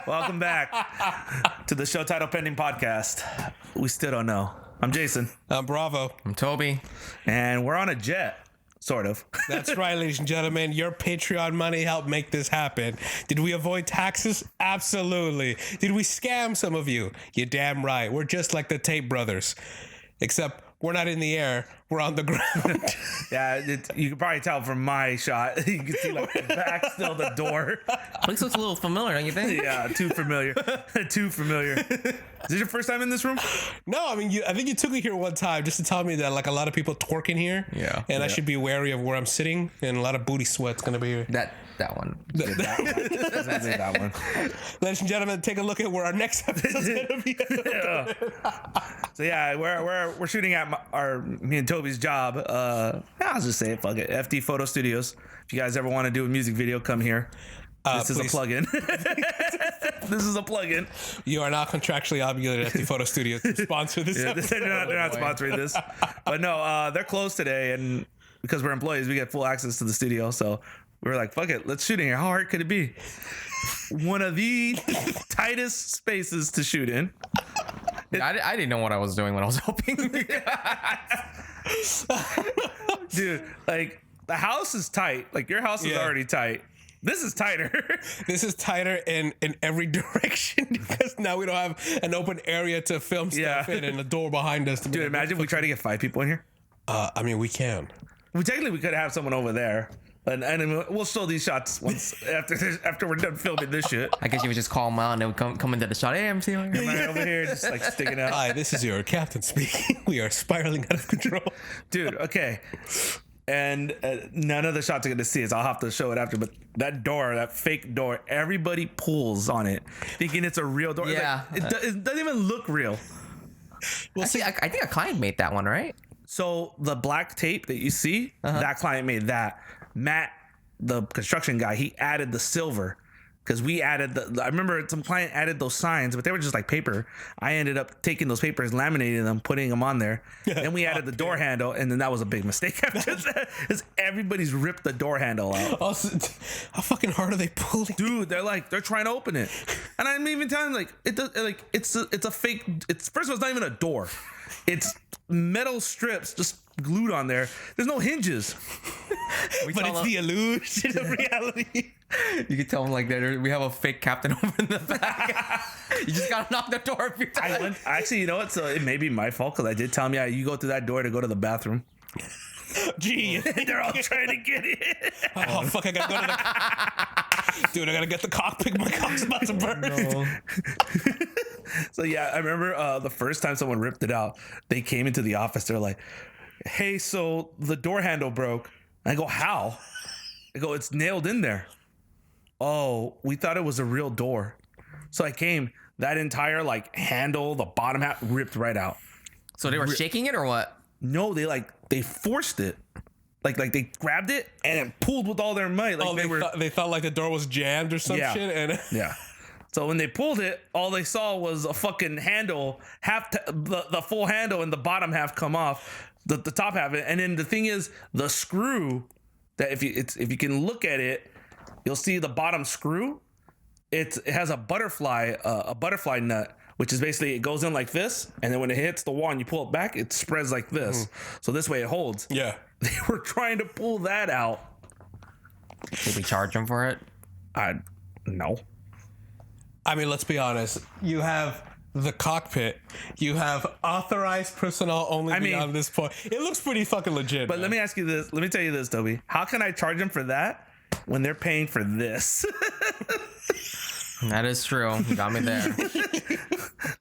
Welcome back to the Show Title Pending podcast. We still don't know. I'm Jason. I'm Bravo. I'm Toby. And we're on a jet, sort of. That's right, ladies and gentlemen. Your Patreon money helped make this happen. Did we avoid taxes? Absolutely. Did we scam some of you? You're damn right. We're just like the Tape Brothers. Except we're not in the air. We're on the ground. Yeah, you can probably tell from my shot. You can see like the back, still the door. Looks a little familiar, don't you think? Yeah, too familiar. Too familiar. Is this your first time in this room? No, I mean, I think you took me here one time just to tell me that like a lot of people twerk in here. Yeah. And I should be wary of where I'm sitting, and a lot of booty sweat's going to be here. That one. Yeah, that one. Ladies and gentlemen, take a look at where our next episode's going to be. Yeah. So yeah, we're shooting at me and Toby's job. I'll just say it, fuck it. FD Photo Studios. If you guys ever want to do a music video, come here. This is a plug-in. This is a plug-in. You are not contractually obligated at the Photo Studio to sponsor this episode. They're not sponsoring this. But no, they're closed today, and because we're employees, we get full access to the studio. So we were like, fuck it, let's shoot in here. How hard could it be? One of the tightest spaces to shoot in. I didn't know what I was doing when I was helping. Dude, like the house is tight. Like your house is already tight. This is tighter. This is tighter in every direction because now we don't have an open area to film stuff in and a door behind us. Dude, imagine we try to get 5 people in here. I mean, we can. We could have someone over there. And we'll show these shots once after we're done filming this shit. I guess you would just call them out and they would come into the shot. Hey, I'm seeing you. Right over here, just like sticking out. Hi, this is your captain speaking. We are spiraling out of control. Dude, okay. And none of the shots are going to see it, so I'll have to show it after. But that door, that fake door, everybody pulls on it, thinking it's a real door. Yeah. Like, it doesn't even look real. Well, I think a client made that one, right? So the black tape that you see, that client made that. Matt, the construction guy, he added the silver because we added I remember some client added those signs, but they were just like paper. I ended up taking those papers, laminating them, putting them on there. Then we added the door handle, and then that was a big mistake after that because everybody's ripped the door handle out. Also, how fucking hard are they pulling? Dude, they're trying to open it, and I'm even telling them, it's a fake. First of all, it's not even a door. It's metal strips just glued on there. There's no hinges. But it's the illusion of reality. You can tell them like that. We have a fake captain over in the back. You just gotta knock the door a few times. Actually, you know what? So it may be my fault because I did tell them, you go through that door to go to the bathroom. Gee, they're all trying to get it. Oh fuck! I gotta go to the. Dude, I gotta get the cockpit. My cock's about to burn. No. So yeah, I remember the first time someone ripped it out. They came into the office. They're like, "Hey, so the door handle broke." And I go, "How?" I go, "It's nailed in there." Oh, we thought it was a real door. So I came. That entire handle, the bottom half, ripped right out. So they were shaking it or what? No, they forced it. Like they grabbed it and it pulled with all their might. They thought like the door was jammed or some shit. And yeah. So when they pulled it, all they saw was a fucking handle, the full handle and the bottom half come off, the top half. And then the thing is, the screw that if you can look at it, you'll see the bottom screw. It has a butterfly nut, which is basically it goes in like this, and then when it hits the wall and you pull it back, it spreads like this. So this way it holds. Yeah. They were trying to pull that out. Did we charge them for it? No. I mean, let's be honest. You have the cockpit. You have authorized personnel only beyond this point. It looks pretty fucking legit. But let me ask you this. Let me tell you this, Toby. How can I charge them for that when they're paying for this? That is true. You got me there.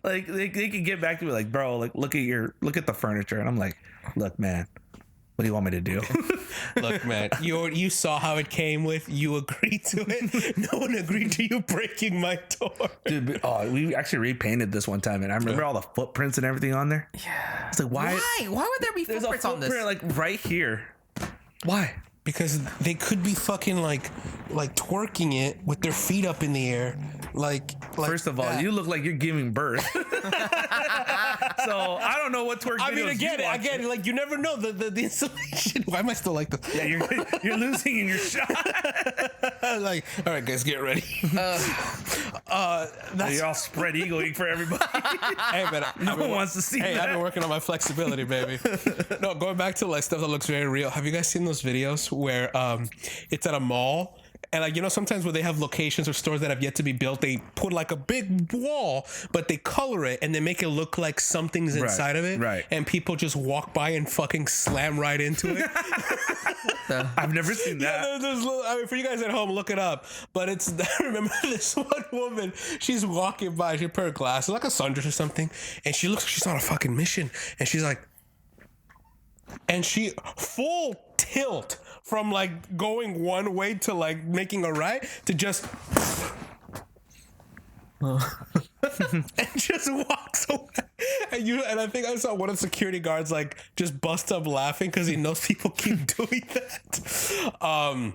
Like they can get back to me like, bro, like look at the furniture, and I'm like, look, man, what do you want me to do? Look, man, you saw how it came with. You agreed to it. No one agreed to you breaking my door. Dude, we actually repainted this one time, and I remember all the footprints and everything on there. Yeah. It's like, why would there be footprints on this? There's a footprint like right here. Why? Because they could be fucking like twerking it with their feet up in the air. Like First of all, that. you look like you're giving birth. So I don't know what twerk. I mean, again, like you never know the installation. Why am I still like this? Yeah, you're losing in your shot. Like, all right, guys, get ready. That's You're all spread eagling for everybody. hey, man. No one wants to see Hey, that. I've been working on my flexibility, baby. No, going back to like stuff that looks very real. Have you guys seen those videos where it's at a mall? And like, you know, sometimes where they have locations or stores that have yet to be built, they put like a big wall, but they color it and they make it look like something's inside of it. right. And people just walk by and fucking slam right into it. I've never seen that. Yeah, there's little, I mean, for you guys at home, look it up. But it's, I remember this one woman, she's walking by, she put her glasses, like a sundress or something, and she looks like she's on a fucking mission. And she's like, and she full tilt from like going one way to like making a right to just and just walks away. And I think I saw one of the security guards like just bust up laughing because he knows people keep doing that.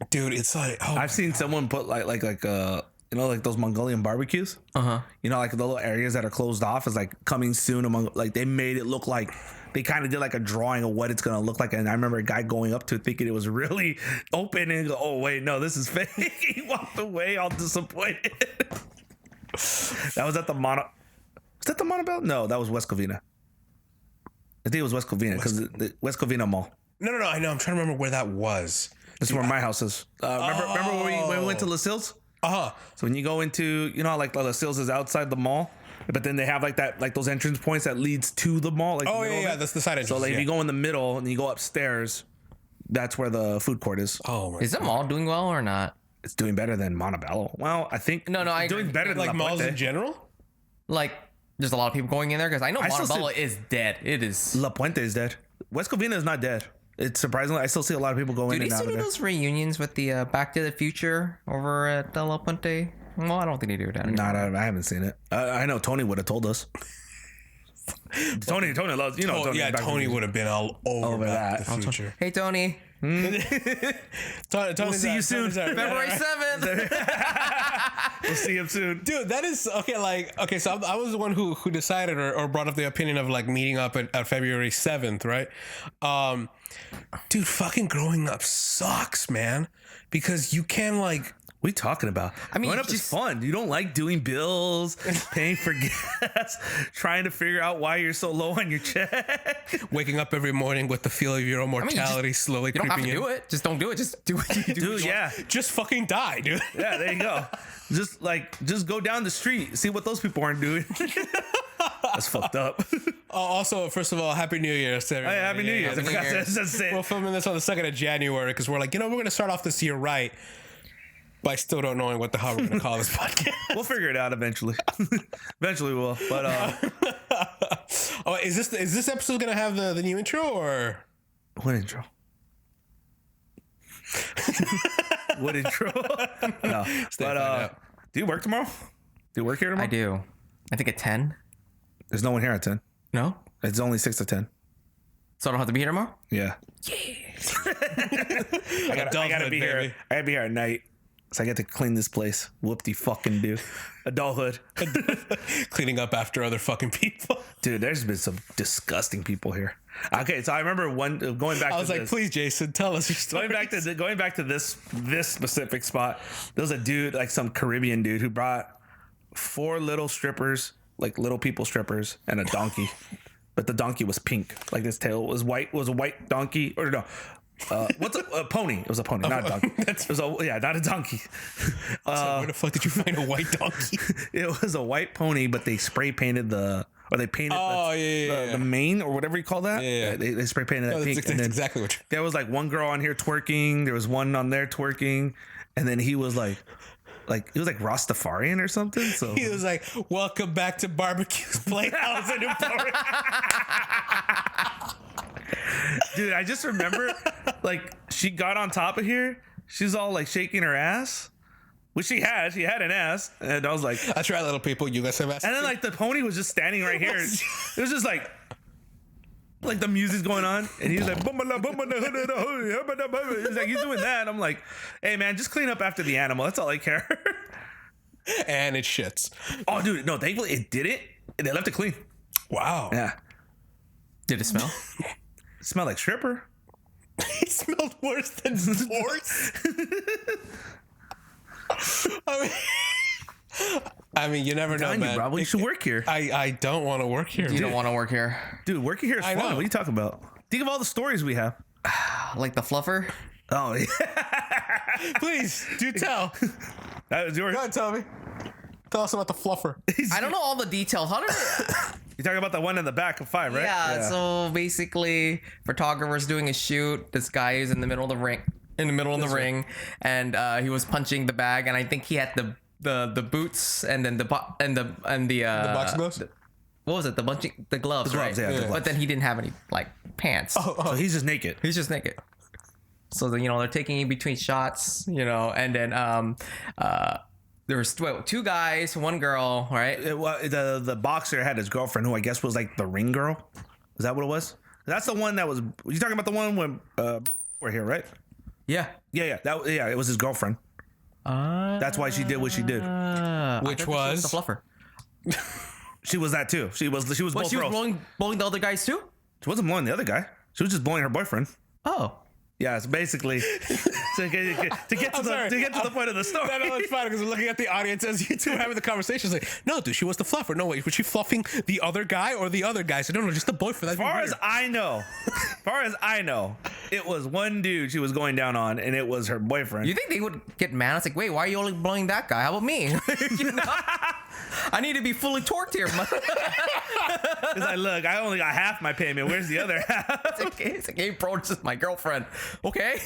Dude, it's like I've seen someone put like you know, like those Mongolian barbecues. You know, like the little areas that are closed off is like coming soon among, like they made it look like they kind of did like a drawing of what it's gonna look like. And I remember a guy going up to it thinking it was really open and go, oh wait, no, this is fake. He walked away all disappointed. That was at the Was that the Montebello? No, that was West Covina. I think it was West Covina because the West Covina Mall. No, I'm trying to remember where that was. This is where my house is. Remember when we went to Lucille's? So when you go into, you know how like Lucille's is outside the mall, but then they have like that, like those entrance points that leads to the mall. Like that's the side entrance. So like if you go in the middle and you go upstairs, that's where the food court is. Oh my! Is the mall doing well or not? It's doing better than Montebello. Well, I think I it's doing agree. better than like La malls Puente. in general. Like, there's a lot of people going in there because I know still Montebello see- is dead. It is. La Puente is dead. West Covina is not dead. It's surprisingly, I still see a lot of people going Do in they and out still of do there. those reunions with the Back to the Future over at La Puente? Well, I don't think they do that anymore. Not, I haven't seen it. I know Tony would have told us. Tony loves, you know. Tony, Back to the Tony Future. would have been all over that. the future. Hey, Tony. We'll see you soon. February 7th. We'll see him soon. Dude, that is okay. Like, okay, so I was the one who decided or brought up the opinion of like meeting up at February 7th, right? Dude, fucking growing up sucks, man, because you can like. What are you talking about? I mean, growing up is just- fun. You don't like doing bills, paying for gas, trying to figure out why you're so low on your check. Waking up every morning with the feel of your own mortality slowly You don't have creeping to in. do it. Just don't do it. Just do what you do. Dude, yeah. Just fucking die, dude. Yeah, there you go. Just go down the street, see what those people aren't doing. That's fucked up. Also, first of all, Happy New Year to everybody. Hey, Happy New Year. Happy New Year. That's it. We're filming this on the 2nd of January because we're like, we're going to start off this year right. But I still don't know what the hell we're going to call this podcast. We'll figure it out eventually. Eventually we'll. But Oh, is this episode going to have the new intro or? what intro? What intro? No. find out. Do you work tomorrow? Do you work here tomorrow? I do. I think at 10. There's no one here at 10. No? It's only 6 to 10. So I don't have to be here tomorrow? Yeah. I gotta Adulthood, be here. baby. I gotta be here at night. So I get to clean this place. Whoop-de-fucking do. Adulthood. Cleaning up after other fucking people. Dude, there's been some disgusting people here. Okay, so I remember going back I was to like, this. please, Jason, tell us your story. Going back to this specific spot. There was a dude, like some Caribbean dude, who brought 4 little strippers, like little people strippers, and a donkey. But the donkey was pink. Like this tail was white. Was a white donkey, or no? What's a pony? It was a pony, not a donkey. It was not a donkey. Where the fuck did you find a white donkey? It was a white pony, but they spray painted the mane or whatever you call that. Yeah. They spray painted that pink. That's And then exactly what there was like one girl on here twerking. There was one on there twerking, and then he was like he was like Rastafarian or something. So he was like, welcome back to Barbecue's Playhouse in Newport. dude, I just remember like she got on top of here. She's all like shaking her ass, which she had. She had an ass, and I was like, That's right, little people. You guys have asked. and then like the pony was just standing right here. It was just like the music's going on, and he's like, he's like, he's doing that. I'm like, hey man, just clean up after the animal. That's all I care. And it shits. Oh, dude, no, thankfully it didn't. They left it clean. Wow. Yeah, Did it smell? it smelled like stripper. It smelled worse than horse. I mean, I mean, you never know, On you, man. bro. You should work here. I don't want to work here. You don't want to work here. Dude, working here is I fun. know. What are you talking about? Think of all the stories we have. Like the fluffer. Oh, yeah. Please, do tell. That was yours. Go ahead, Toby. Tell us about the fluffer. I don't know all the details. How did You're talking about the one in the back of 5, right? Yeah, so basically, photographer's doing a shoot. This guy is in the middle of the ring, and he was punching the bag, and I think he had the boots, and then the boxing gloves? What was it? The gloves, gloves, right? yeah, the gloves. But then he didn't have any like pants. So he's just naked. He's just naked. So then they're taking in between shots, and then there was 2 guys, 1 girl, right? The boxer had his girlfriend, who I guess was like the ring girl. Is that what it was? That's the one that was. You talking about the one when we're here, right? Yeah. Yeah. It was his girlfriend. That's why she did what she did. Which was the fluffer. She was that too. She was What, both she was roles. blowing the other guys too? She wasn't blowing the other guy. She was just blowing her boyfriend. Oh. Yeah, it's basically to get to the point of the story. No, it's fine because we're looking at the audience as you two are having the conversation. It's like, no, dude, she was the fluffer. No, wait, was she fluffing the other guy or the other guy? So no, just the boyfriend. As far as I know, it was one dude she was going down on, and it was her boyfriend. You think they would get mad? It's like, wait, why are you only blowing that guy? How about me? I need to be fully torqued here. It's like, look, I only got half my payment. Where's the other half? It's like, hey, bro, this is my girlfriend. Okay.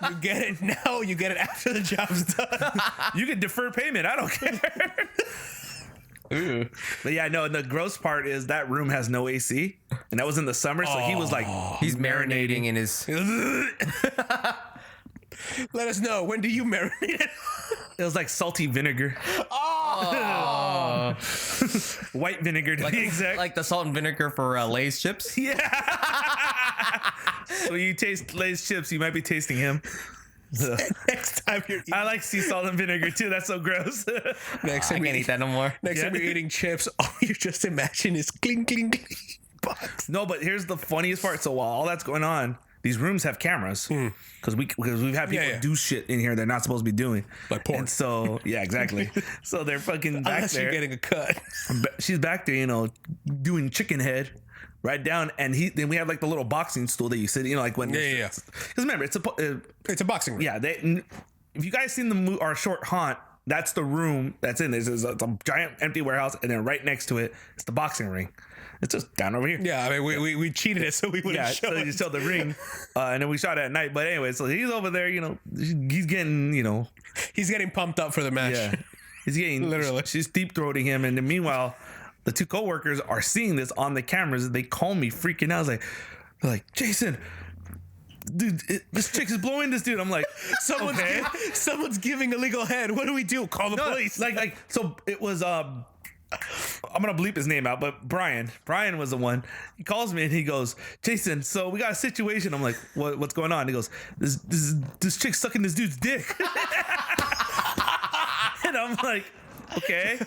You get it now, you get it after the job's done. You can defer payment. I don't care. Ooh. But yeah, no, the gross part is that room has no AC, and that was in the summer, so he was like, He's marinating in his. Let us know, when do you marinate it? it was like salty vinegar, white vinegar to be exact. Like the salt and vinegar for Lay's chips. Yeah. So when you taste Lay's chips, you might be tasting him. Next time you're eating, I like sea salt and vinegar too. That's so gross. next I time can't eat that no more. Next time you're eating chips, all you just imagine is cling, cling, cling. Box. No, but here's the funniest part. So while all that's going on, these rooms have cameras because we've had people do shit in here they're not supposed to be doing, Like porn. And so yeah, exactly. So they're fucking back Unless there. you're getting a cut. She's back there, doing chicken head. Right down, and then we have like the little boxing stool that you sit, like when. Yeah. Because remember, it's It's a boxing room. yeah. If you guys seen our short haunt, that's the room that's in this. It's a giant empty warehouse, and then right next to it, it's the boxing ring. It's just down over here. Yeah, I mean, we cheated it so we wouldn't Yeah, show so it. you showed the ring, and then we shot it at night. But anyway, so he's over there, he's getting, He's getting pumped up for the match. yeah, he's getting Literally. She's deep throating him, and then meanwhile, the 2 coworkers are seeing this on the cameras. They call me freaking out. I was they're like, Jason, dude, this chick is blowing this dude. I'm like, Someone's giving illegal head. What do we do? Call the police. Like, so it was I'm gonna bleep his name out, but Brian was the one. He calls me and he goes, Jason, so we got a situation. I'm like, what's going on? He goes, this chick's sucking this dude's dick. And I'm like, okay,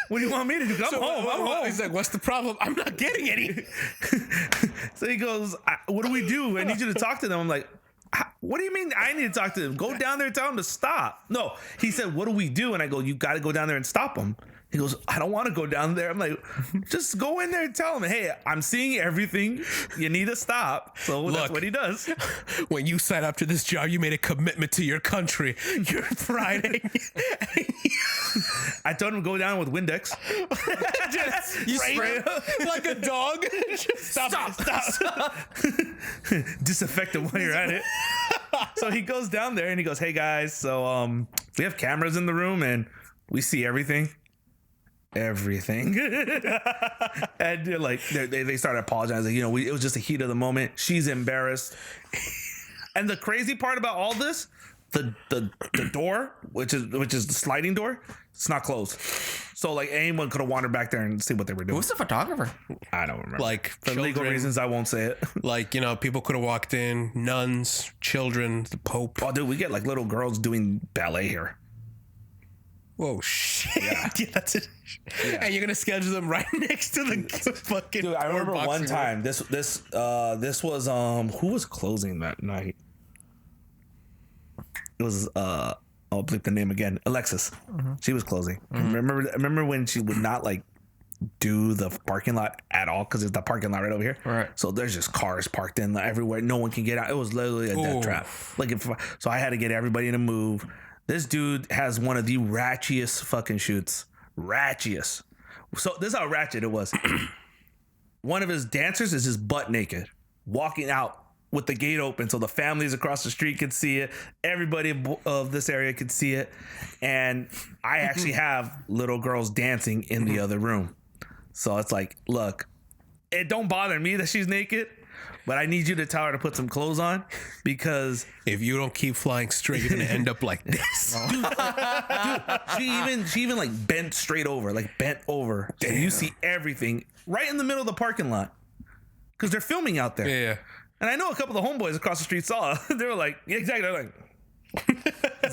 what do you want me to do? I'm home. He's like, what's the problem? I'm not getting any. So he goes, what do we do? I need you to talk to them. I'm like, what do you mean I need to talk to them? Go down there and tell them to stop. No, he said, what do we do? And I go, you got to go down there and stop them. He goes, I don't want to go down there. I'm like, just go in there and tell him, hey, I'm seeing everything. You need to stop. So that's what he does. When you signed up to this job, you made a commitment to your country. You're Friday. I told him to go down with Windex. You spray it. Like a dog. Just stop. Disinfect him while you're at it. So he goes down there and he goes, hey guys, so we have cameras in the room and we see everything. And they're like, they started apologizing. it was just a heat of the moment. She's embarrassed. And the crazy part about all this, the door, which is the sliding door, it's not closed. So like anyone could have wandered back there and see what they were doing. Who's the photographer? I don't remember. Like For legal children. reasons, I won't say it. Like, people could have walked in, nuns, children, the Pope. Oh, dude, we get like little girls doing ballet here. Whoa, shit. Yeah, that's it. Yeah. And you're going to schedule them right next to the fucking. Dude, I remember boxing one ring. time. This was who was closing that night? It was I'll bleep the name again. Alexis. She was closing. Remember when she would not like do the parking lot at all because it's the parking lot right over here. Right. So there's just cars parked in everywhere. No one can get out. It was literally a death trap. Like so I had to get everybody to move. This dude has one of the ratchiest fucking shoots. Ratchiest. So this is how ratchet it was. One of his dancers is just butt naked, walking out with the gate open so the families across the street could see it. Everybody of this area could see it. And I actually have little girls dancing in the other room. So it's like, look, it don't bother me that she's naked, but I need you to tell her to put some clothes on because If you don't keep flying straight, you're gonna end up like this. she even like bent straight over, like bent over. So you see everything right in the middle of the parking lot because they're filming out there. Yeah. And I know a couple of the homeboys across the street saw it. They were like, yeah, exactly. They're like,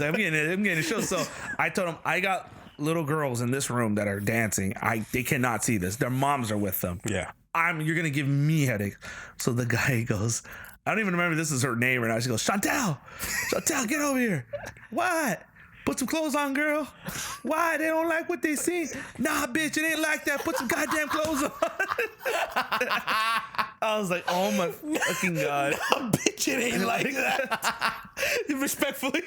I'm getting a show. So I told them, I got little girls in this room that are dancing. They cannot see this. Their moms are with them. Yeah. You're going to give me headaches. So the guy goes, I don't even remember this is her name right now. She goes, Chantel, get over here. What? Put some clothes on, girl. Why? They don't like what they see. Nah, bitch, it ain't like that. Put some goddamn clothes on. I was like, oh my fucking God. Nah, bitch, it ain't like that. Respectfully.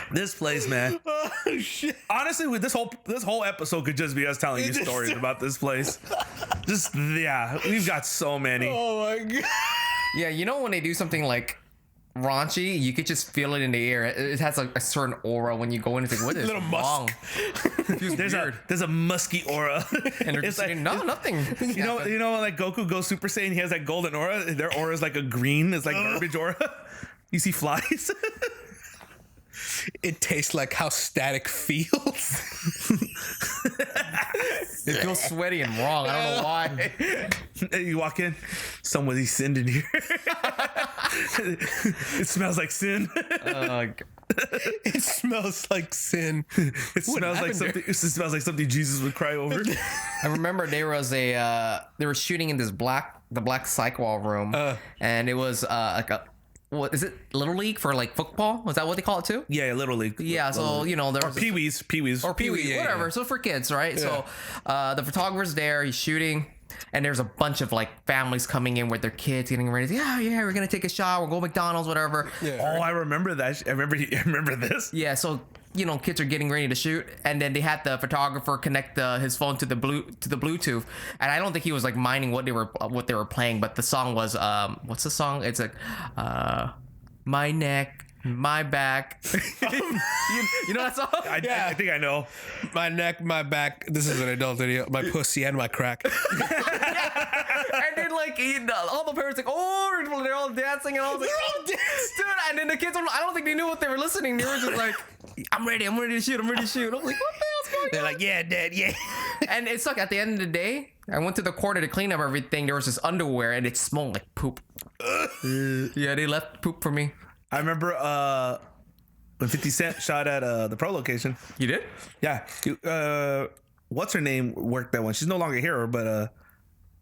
This place, man. Oh shit. Honestly, with this whole episode could just be us telling you stories about this place. We've got so many. Oh my God. Yeah, you know when they do something like raunchy, you could just feel it in the air. It has a certain aura when you go in. It's like, what is Little wrong? There's a musky aura. And they're just saying, no, nothing. You know, when like Goku goes Super Saiyan, he has that golden aura. Their aura is like a green. It's like garbage aura. You see flies. It tastes like how static feels. It feels sweaty and wrong. I don't know why. You walk in, somebody sinned in here. It smells like sin. It smells like sin. It smells like something. It smells like something Jesus would cry over. I remember there was they were shooting in the black cyc wall room, and it was like a. What is it? Little League for like football? Was that what they call it too? Yeah, Little League. Yeah, so there was Pee-wees or Pee-wee, yeah, whatever. yeah. So for kids, right? So the photographer's there, he's shooting, and there's a bunch of like families coming in with their kids getting ready. Yeah, we're gonna take a shot. We'll go McDonald's, whatever. Yeah. Oh, I remember that. I remember this. Yeah, so kids are getting ready to shoot, and then they had the photographer connect his phone to the Bluetooth, and I don't think he was like minding what they were playing, but the song was what's the song? It's like my neck, my back. you know that song? I think I know. My neck, my back. This is an adult video. My pussy and my crack. And then like all the parents like, oh, they're all dancing and all. They're all dancing, dude. And then the kids, I don't think they knew what they were listening. They were just like, I'm ready to shoot. I'm like, what the hell's going on? They're like, yeah, Dad, yeah. And it's like at the end of the day, I went to the corner to clean up everything. There was this underwear and it smelled like poop. Yeah, they left poop for me. I remember when 50 Cent shot at the Pro location. You did? Yeah. What's her name worked that one? She's no longer here, but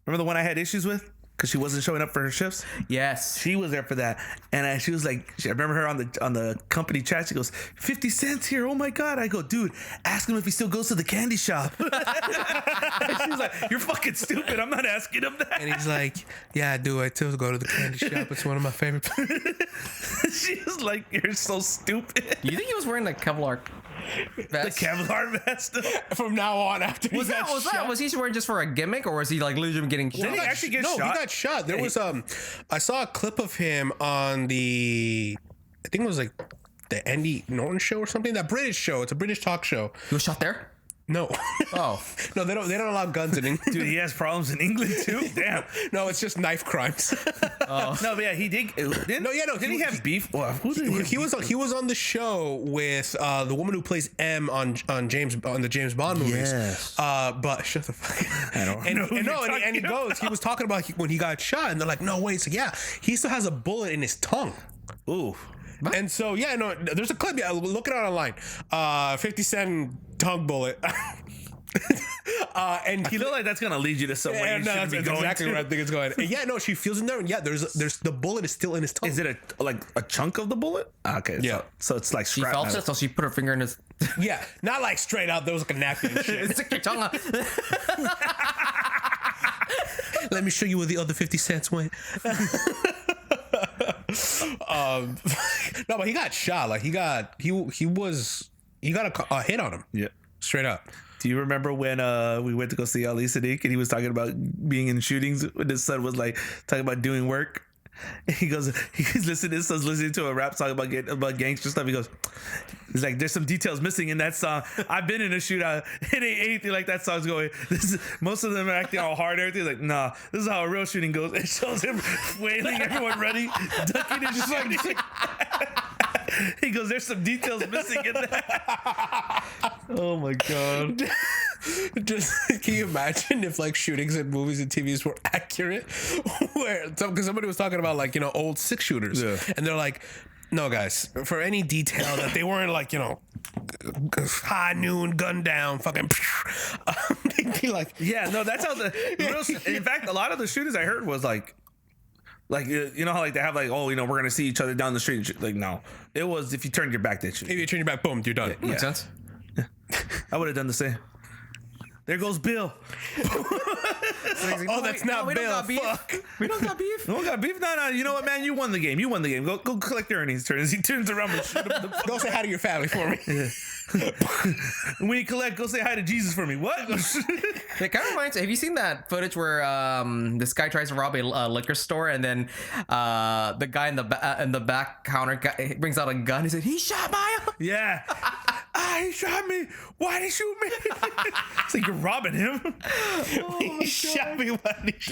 remember the one I had issues with? Because she wasn't showing up for her shifts. Yes, she was there for that, and she was like, I remember her on the company chat. She goes, 50 Cent's here. Oh my God! I go, dude, ask him if he still goes to the candy shop. She's like, you're fucking stupid. I'm not asking him that. And he's like, yeah, I do. I still go to the candy shop. It's one of my favorite places. She's like, you're so stupid. You think he was wearing the Kevlar vest? The Kevlar vest. From now on, after was he wearing just for a gimmick, or was he like literally getting shot? Did he actually get shot? No, he got shot. There was I saw a clip of him on I think it was like the Andy Norton show or something. That British show. It's a British talk show. He was shot there. No. Oh. No, they don't allow guns in England. Dude, he has problems in England too. Damn. No, it's just knife crimes. No, but yeah, he did. Didn't he have beef? Well, he was on the show with the woman who plays M on the James Bond movies. Yes. But shut the fuck. I don't know. And he was talking about when he got shot, and they're like, no, wait, so yeah, he still has a bullet in his tongue. Ooh. And so yeah, no, there's a clip. Yeah, look it out online. 50 Cent tongue bullet. And I feel like that's gonna lead you to somewhere. yeah, you no, shouldn't that's be going exactly to. where I think it's going. And yeah, no, she feels in there, and yeah, there's the bullet is still in his tongue. Is it a chunk of the bullet? Okay, Yeah. So it's like She felt it, so she put her finger in his. Yeah, not like straight out. There was like a napkin and shit. Stick your tongue out. Let me show you where the other 50 cents went. No, but he got shot. Like he got a hit on him. Yeah. Straight up. Do you remember when we went to go see Ali Sadiq and he was talking about being in shootings when his son was like talking about doing work? And he's listening. His son's listening to a rap song about gangster stuff. He's like, "There's some details missing in that song. I've been in a shootout. It ain't anything like that song's going. Most of them are acting all hard. Everything like, nah, this is how a real shooting goes." It shows him wailing, everyone running, ducking and shooting. He goes, "There's some details missing in that." Oh my god. Just can you imagine if like shootings in movies and TVs were accurate? Because somebody was talking about like old 6-shooters, and they're like, no guys, for any detail that they weren't like high noon gun down fucking. They'd be like, Yeah, no, that's how the real. In fact, a lot of the shooters I heard was like you know how like they have like, oh, we're gonna see each other down the street. Like no, it was if you turned your back, they shoot. if you turn your back, boom, you're done. Makes sense. I would have done the same. There goes Bill. Oh, that's not we Bill. Don't got beef. Fuck. We don't got beef. No one got beef. No. You know what, man? You won the game. Go collect your earnings. He turns around and shoot him. Go say hi to your family for me. When you collect, go say hi to Jesus for me. What? It kind of reminds. Have you seen that footage where this guy tries to rob a liquor store and then the guy in the back counter brings out a gun? He said, "He shot my." Yeah. He shot me. Why did he shoot me? It's like you're robbing him. He shot me.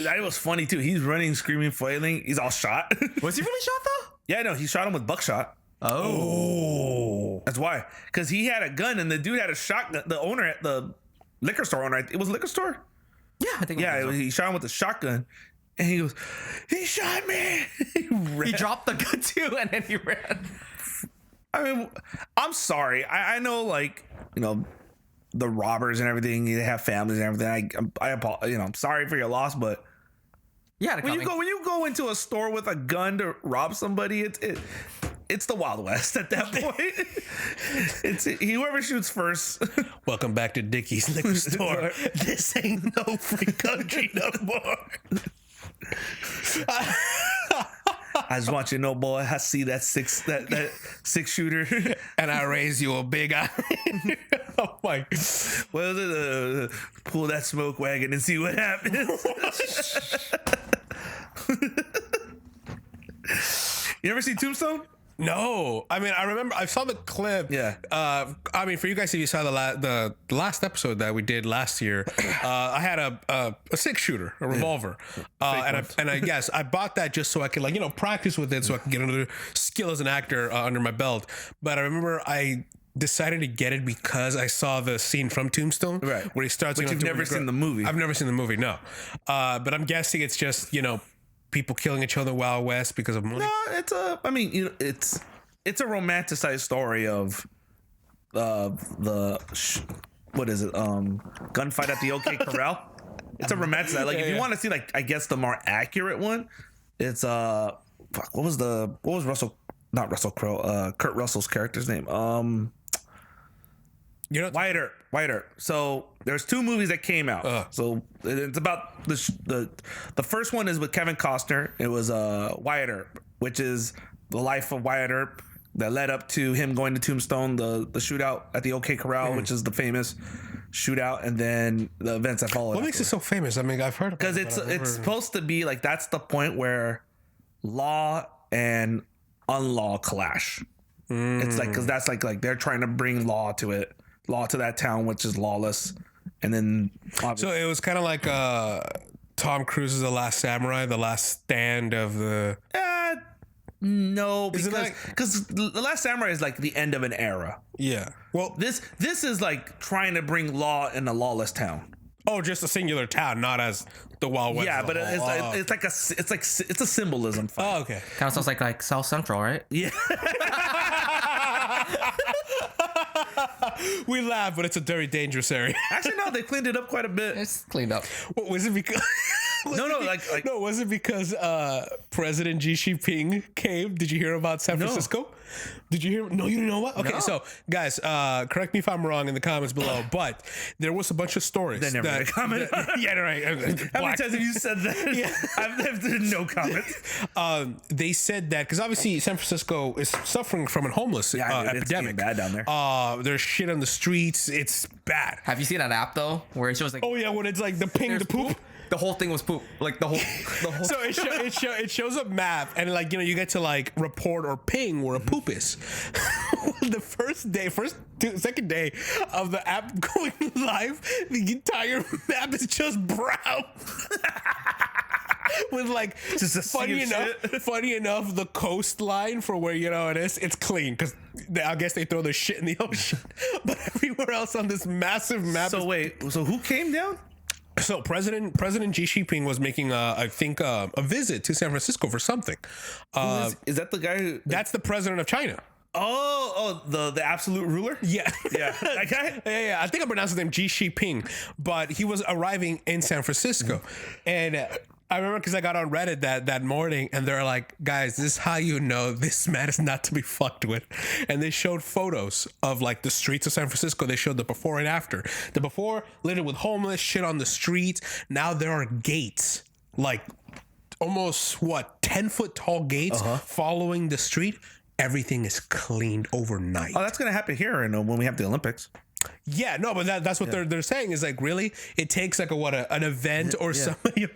That was funny too. He's running, screaming, flailing. He's all shot. Was he really shot though? Yeah, no, he shot him with buckshot. Oh. That's why. Because he had a gun and the dude had a shotgun. The owner at the liquor store owner. It was a liquor store? Yeah, I think. Yeah, he shot him with a shotgun. And he goes, "He shot me." He dropped the gun too, and then he ran. I mean, I'm sorry. I know, like, the robbers and everything, they have families and everything. I'm sorry for your loss, but Yeah, when you go into a store with a gun to rob somebody, it's the Wild West at that point. It's whoever shoots first. Welcome back to Dickie's liquor store. This ain't no free country no more. I just want you to know, boy, I see that six shooter, And I raise you a big eye. Oh my. well, pull that smoke wagon and see what happens. You ever see Tombstone? No, I mean I remember I saw the clip. Yeah. I mean for you guys, if you saw the last episode that we did last year, I had a 6-shooter, a revolver, and I guess I bought that just so I could practice with it, so I could get another skill as an actor under my belt. But I remember I decided to get it because I saw the scene from Tombstone, Right. where he starts. But you've never seen the movie. I've never seen the movie, no. But I'm guessing it's just people killing each other Wild West because of money. No, it's a romanticized story of what is it? Gunfight at the OK Corral. It's a romanticized. Like if you want to see I guess the more accurate one, it's what was not Russell Crowe, Kurt Russell's character's name? Wyatt Earp. So there's 2 movies that came out. So it's about the first one is with Kevin Costner. It was Wyatt Earp, which is the life of Wyatt Earp that led up to him going to Tombstone, the shootout at the OK Corral, which is the famous shootout, and then the events that followed. What makes it so famous? I mean, I've heard because it's supposed to be like that's the point where law and unlaw clash. It's like because that's like they're trying to bring law to that town, which is lawless, and then so it was kind of like Tom Cruise's The Last Samurai, the last stand of the. No, because The Last Samurai is like the end of an era. Yeah. Well, this is like trying to bring law in a lawless town. Oh, just a singular town, not as the Wild West. Yeah, but it's a symbolism fight. Oh, okay. Kind of sounds like South Central, right? Yeah. We laugh, but it's a very dangerous area. Actually, no, they cleaned it up quite a bit. It's cleaned up. What, was it because? Was it because President Xi Jinping came? Did you hear about San Francisco? Did you hear? No, you didn't know what? Okay, No. so guys, correct me if I'm wrong in the comments below, but there was a bunch of stories. They never made a comment. Yeah, right. How many times have you said that? Yeah. I've no comment. They said that because obviously San Francisco is suffering from a homeless Dude, it's epidemic. getting bad down there. There's shit on the streets. It's bad. Have you seen that app though, where it shows like Oh yeah, when it's like the ping, there's the poop. The whole thing was poop. Like the whole. So it shows a map, and like you get to like report or ping where a poop is. The second day of the app going live, the entire map is just brown. With like, Just a funny sea of funny enough, the coastline for where it is, it's clean because I guess they throw their shit in the ocean. But everywhere else on this massive map. So wait, so who came down? So President Xi Jinping was making I think a visit to San Francisco for something. Is that the guy who? That's the president of China. The absolute ruler. Yeah. Yeah, that guy. Yeah. I think I pronounced his name Xi Jinping, but he was arriving in San Francisco, and I remember because I got on Reddit that morning, and they're like, guys, this is how you know this man is not to be fucked with. And they showed photos of like the streets of San Francisco. They showed the before and after. The before littered with homeless shit on the streets. Now there are gates, like almost 10-foot tall gates following the street. Everything is cleaned overnight. Oh, that's gonna happen here, and when we have the Olympics. Yeah, no, but that's what they're saying is like, really, it takes like an event or somebody,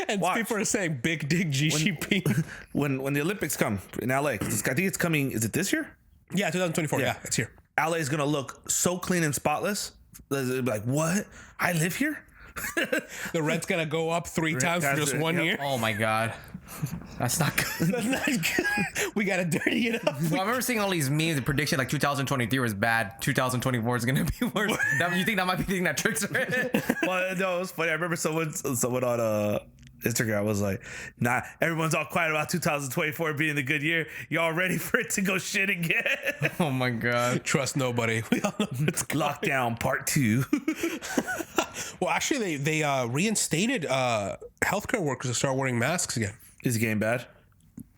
and Watch. people are saying big dig Xi Jinping. When the Olympics come in LA, I think it's coming. Is it this year? Yeah, 2024. Yeah, it's here. LA is gonna look so clean and spotless. They'll be like, what? I live here. The rent's gonna go up 3 times for just 1 year. Oh my god, that's not good. That's not good. We gotta dirty it up. Well, I remember seeing all these memes. The prediction like 2023 was bad. 2024 is gonna be worse. You think that might be the thing that tricks her? Well, no, it was funny. I remember someone on Instagram was like, nah, everyone's all quiet about 2024 being the good year. Y'all ready for it to go shit again? Oh my god. Trust nobody. We all know it's Lockdown part 2. Well, actually, they reinstated healthcare workers to start wearing masks again. Is it getting bad?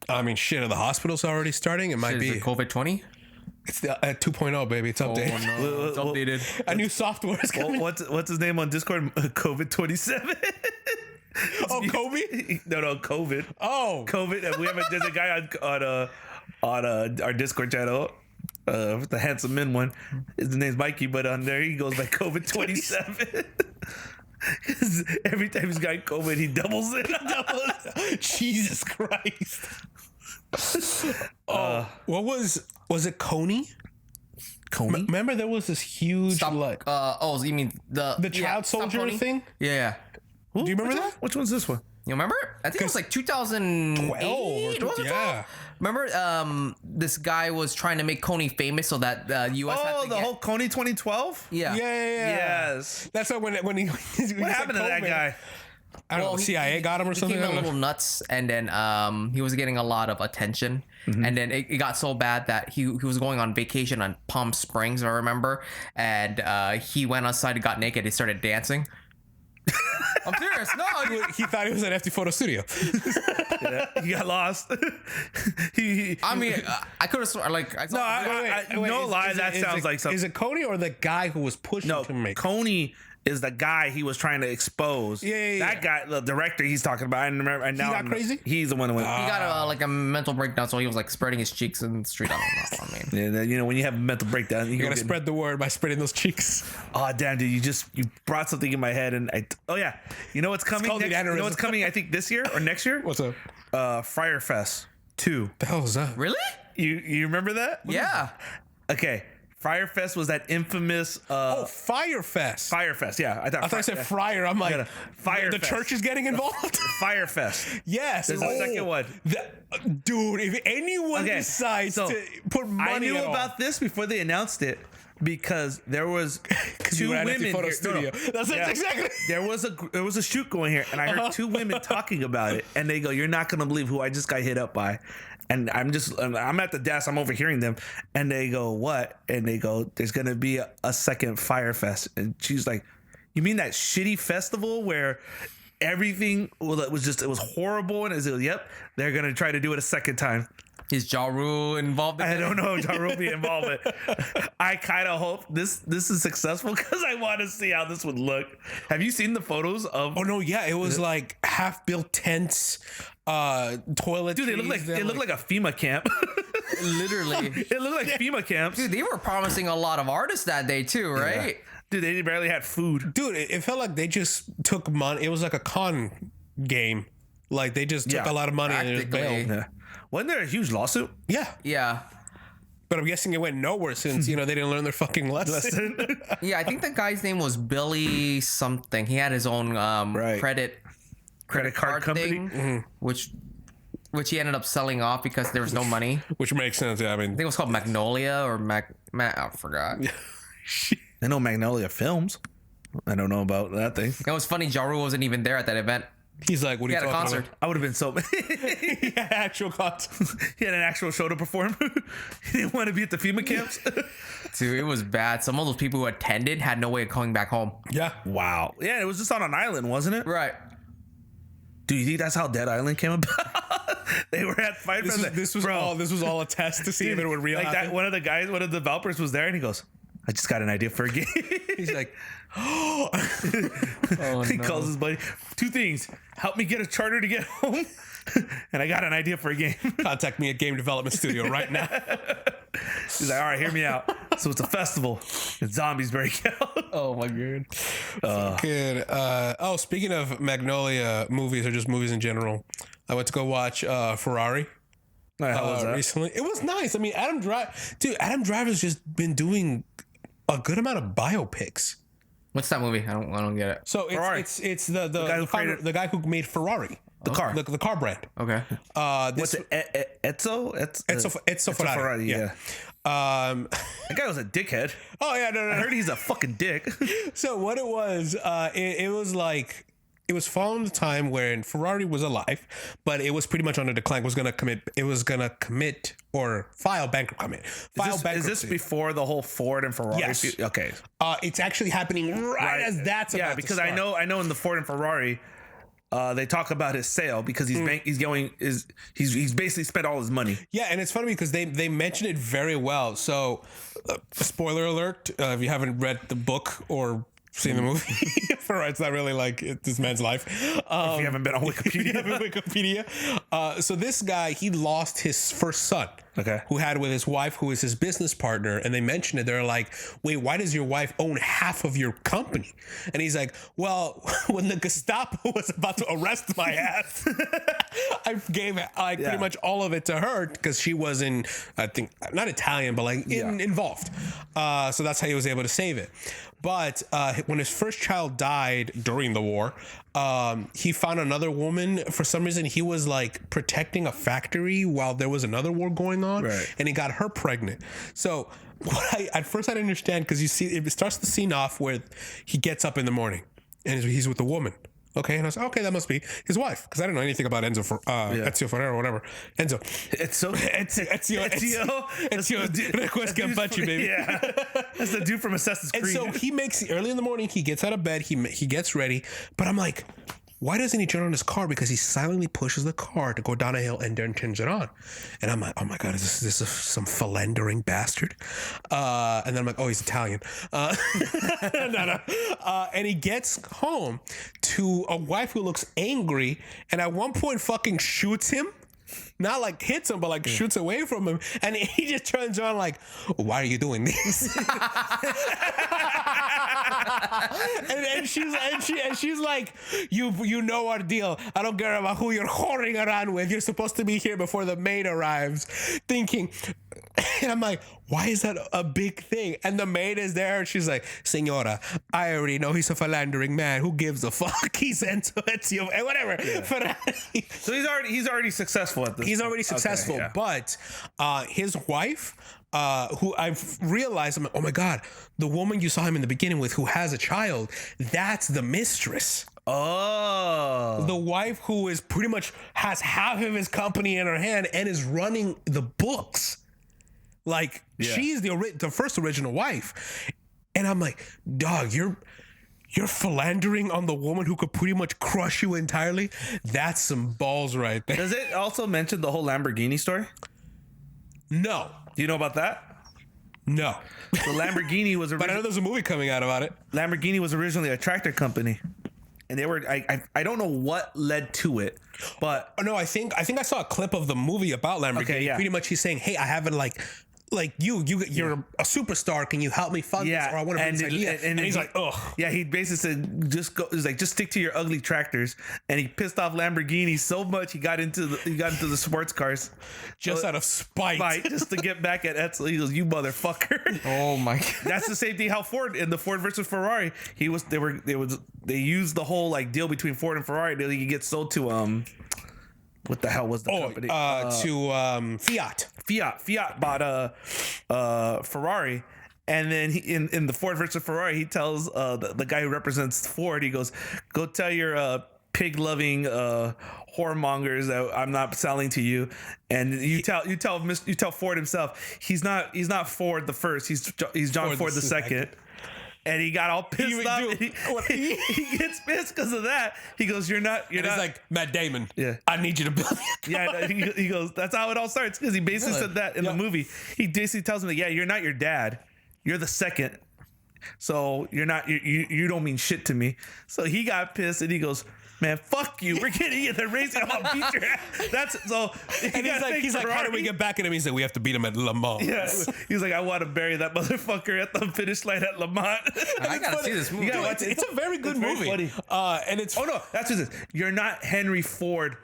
I mean, shit, are the hospitals already starting? It might be. COVID 20. It's the 2.0, baby. It's updated. Oh no, it's updated. A new software is coming. What's his name on Discord? COVID 27. Oh, Kobe? No, COVID. Oh, COVID. And there's a guy on our Discord channel, the handsome men one. His name's Mikey, but on there he goes by COVID 27. Every time he's got COVID, he doubles it. Jesus Christ. What was it Coney? Coney? Remember there was this huge Stop. Oh, you mean the child soldier Stop Pony? thing? Yeah. Do you remember that? Which one's this one? You remember? I think it was like 2012. Yeah. Remember, this guy was trying to make Coney famous so that U.S. had Oh, to the whole Coney 2012? yeah. Yes. That's like when he What happened to that guy? I don't know. The CIA got him or He something. came I a don't little know. nuts, and then he was getting a lot of attention, and then it got so bad that he was going on vacation on Palm Springs, I remember, and he went outside and got naked. He started dancing. I'm serious. No, He thought he was at FT Photo Studio. Yeah, he got lost. I mean, I could have sworn like I saw. No lie, that sounds like something. Is it Coney or the guy who was pushing No, to make? Coney is the guy he was trying to expose. Yeah. That guy, the director he's talking about. I remember. And now got crazy? He's the one that went. He got like a mental breakdown, so he was like spreading his cheeks in the street. I don't know. I mean, Yeah, you know when you have a mental breakdown, You gotta spread the word by spreading those cheeks. Oh damn, dude! You brought something in my head, and you know what's coming? called the You know aneurysm. what's coming? I think this year or next year. What's up? Friar Fest 2. The hell is that? really? You remember that? Yeah. Okay. Friar Fest was that infamous Fire Fest. Fire Fest. Yeah, I thought I said fryer. I'm like, Fire the Fest. church is getting involved. Fire Fest. Yes. There's a second one. Dude, if anyone Okay, decides so to put money I knew at all- about this before they announced it. because there was two ran at the women photo here. studio. That's it, exactly. There was a shoot going here, and I heard two women talking about it, and they go, "You're not gonna believe who I just got hit up by." And I'm at the desk, I'm overhearing them, and they go, "What?" And they go, "There's gonna be a second Fire Fest." And she's like, "You mean that shitty festival where everything it was horrible?" And I said, "Yep, they're gonna try to do it a second time." Is Ja Rule involved? I don't know if Ja Rule be involved, but I kind of hope this is successful because I want to see how this would look. Have you seen the photos of? Oh no, yeah, it was like half-built tents, toilet. Dude, it looked like a FEMA camp. Literally. It looked like FEMA camps. Dude, they were promising a lot of artists that day too, right? Yeah. Dude, they barely had food. Dude, it felt like they just took money. It was like a con game. Like they just took a lot of money and just Practically. bailed. Yeah. Wasn't there a huge lawsuit? Yeah, Yeah. but I'm guessing it went nowhere since they didn't learn their fucking lesson. Yeah, I think the guy's name was Billy something. He had his own credit card company. thing, which he ended up selling off because there was no money. I Which makes sense. Yeah, I mean, think it was called Magnolia or I forgot. I know Magnolia Films. I don't know about that thing. It was funny. Ja Rule wasn't even there at that event. he's like, what He are had you a talking concert. about? I would have been so. He had actual concert. He had an actual show to perform. He didn't want to be at the FEMA camps. Dude, it was bad. Some of those people who attended had no way of coming back home. Yeah. Wow. Yeah, it was just on an island, wasn't it? Right. Do you think that's how Dead Island came about? They were at Fight Fest. This was all a test to see if it would real like happen. that. One of the developers was there, and he goes, "I just got an idea for a game." He's like, Oh, he no. calls his buddy. Two things: help me get a charter to get home, and I got an idea for a game. Contact me at Game Development Studio right now. He's like, "All right, hear me out." So it's a festival, and zombies break out. Oh my god. Good. Speaking of Magnolia movies or just movies in general, I went to go watch Ferrari How was that? recently. It was nice. I mean, Adam Driver's just been doing a good amount of biopics. What's that movie? I don't get it. So Ferrari. it's the guy who created- the guy who made Ferrari, The car. the car brand. Okay. This What's it? Ezzo? Ezzo Ferrari. Ferrari. Yeah. That guy was a dickhead. Oh yeah, no. I heard he's a fucking dick. So what it was, it was like, it was following the time when Ferrari was alive, but it was pretty much on a decline. It was gonna commit or file bankruptcy. Is this before the whole Ford and Ferrari? Yes. Okay. It's actually happening right as that's about Yeah, to because start. I know in the Ford and Ferrari, they talk about his sale because he's basically spent all his money. Yeah, and it's funny because they mention it very well. So, spoiler alert: if you haven't read the book or seen the movie, it's not really like this man's life. If you haven't been on Wikipedia. So this guy, he lost his first son. Okay. Who had with his wife, who is his business partner, and they mentioned it. They're like, "Wait, why does your wife own half of your company?" And he's like, "Well, when the Gestapo was about to arrest my ass, I gave pretty much all of it to her because she was I think not Italian, but involved. So that's how he was able to save it." But when his first child died during the war, he found another woman. For some reason, he was like protecting a factory while there was another war going on, and he got her pregnant. So at first I didn't understand because you see, it starts the scene off where he gets up in the morning and he's with a woman. Okay, and I was like, okay, that must be his wife because I didn't know anything about Ezio Ferrero or whatever. Ezio Request Gambachi, baby. Yeah, that's the dude from Assassin's Creed. And so he makes early in the morning. He gets out of bed. He gets ready. But I'm like, why doesn't he turn on his car? Because he silently pushes the car to go down a hill and then turns it on. And I'm like, oh my god, is this some philandering bastard? And then I'm like, oh, he's Italian. No. And he gets home to a wife who looks angry, and at one point fucking shoots him. Not like hits him, but like shoots away from him, and he just turns around like, "Why are you doing this?" and she's like, "You know our deal. I don't care about who you're whoring around with. You're supposed to be here before the maid arrives." Thinking, and I'm like, "Why is that a big thing?" And the maid is there, and she's like, "Senora, I already know he's a philandering man. Who gives a fuck? He's Ezio, whatever." Yeah. So he's already successful at this. He's already successful, okay, yeah. but his wife who I've realized, I'm like, oh my God, the woman you saw him in the beginning with who has a child, that's the mistress. Oh. The wife who is pretty much has half of his company in her hand and is running the books. Like, she's the first original wife. And I'm like, dog, you're philandering on the woman who could pretty much crush you entirely. That's some balls right there. Does it also mention the whole Lamborghini story? No. Do you know about that? No. The Lamborghini was But I know there's a movie coming out about it. Lamborghini was originally a tractor company. And they were I don't know what led to it, but No, I think I saw a clip of the movie about Lamborghini. Okay, yeah. Pretty much he's saying, hey, I haven't you're a superstar. Can you help me fund this? Or I want to bring this idea. And he's like, ugh. Yeah, he basically said, just stick to your ugly tractors. And he pissed off Lamborghini so much he got into the sports cars Just out of spite. just to get back at Edsel. He goes, you motherfucker. Oh my God. That's the same thing how Ford in the Ford versus Ferrari, they used the whole like deal between Ford and Ferrari that he could get sold to what the hell was the company? To Fiat. Fiat bought Ferrari, and then in the Ford versus Ferrari, he tells the guy who represents Ford, he goes, "Go tell your pig-loving whoremongers that I'm not selling to you." And you tell Ford himself, he's not Ford the first, he's John Ford the second. And he got all pissed off. He gets pissed because of that. He goes, "You're not." It's like, Matt Damon. Yeah. I need you to build. Yeah, he goes, that's how it all starts, because he basically said that in the movie. He basically tells him that, yeah, you're not your dad, you're the second, so you're not, you don't mean shit to me. So he got pissed and he goes, man, fuck you, we're getting in the race, I'm gonna beat your ass. That's so. And he's like, how do we get back at him? He said, we have to beat him at Le Mans. Yeah, he's like, I want to bury that motherfucker at the finish line at Le Mans. I gotta see this movie. You gotta watch it. It's a very good movie. Funny. And it's Oh no, that's what it is. You're not Henry Ford.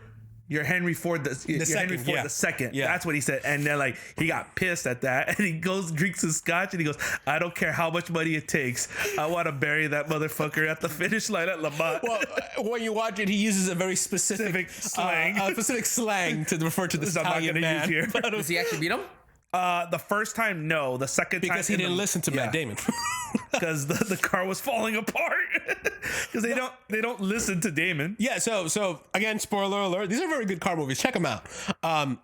You're Henry Ford the second. Yeah. That's what he said. And then like he got pissed at that, and he goes drinks his scotch, and he goes, I don't care how much money it takes. I want to bury that motherfucker at the finish line at Le Mans. Well, when you watch it, he uses a very specific slang. Specific slang to refer to this Italian man. Use here. Does he actually beat him? The first time, no. The second time, Because he didn't listen to Matt Damon. Because the car was falling apart. Because they don't listen to Damon. Yeah, so again, spoiler alert. These are very good car movies. Check them out.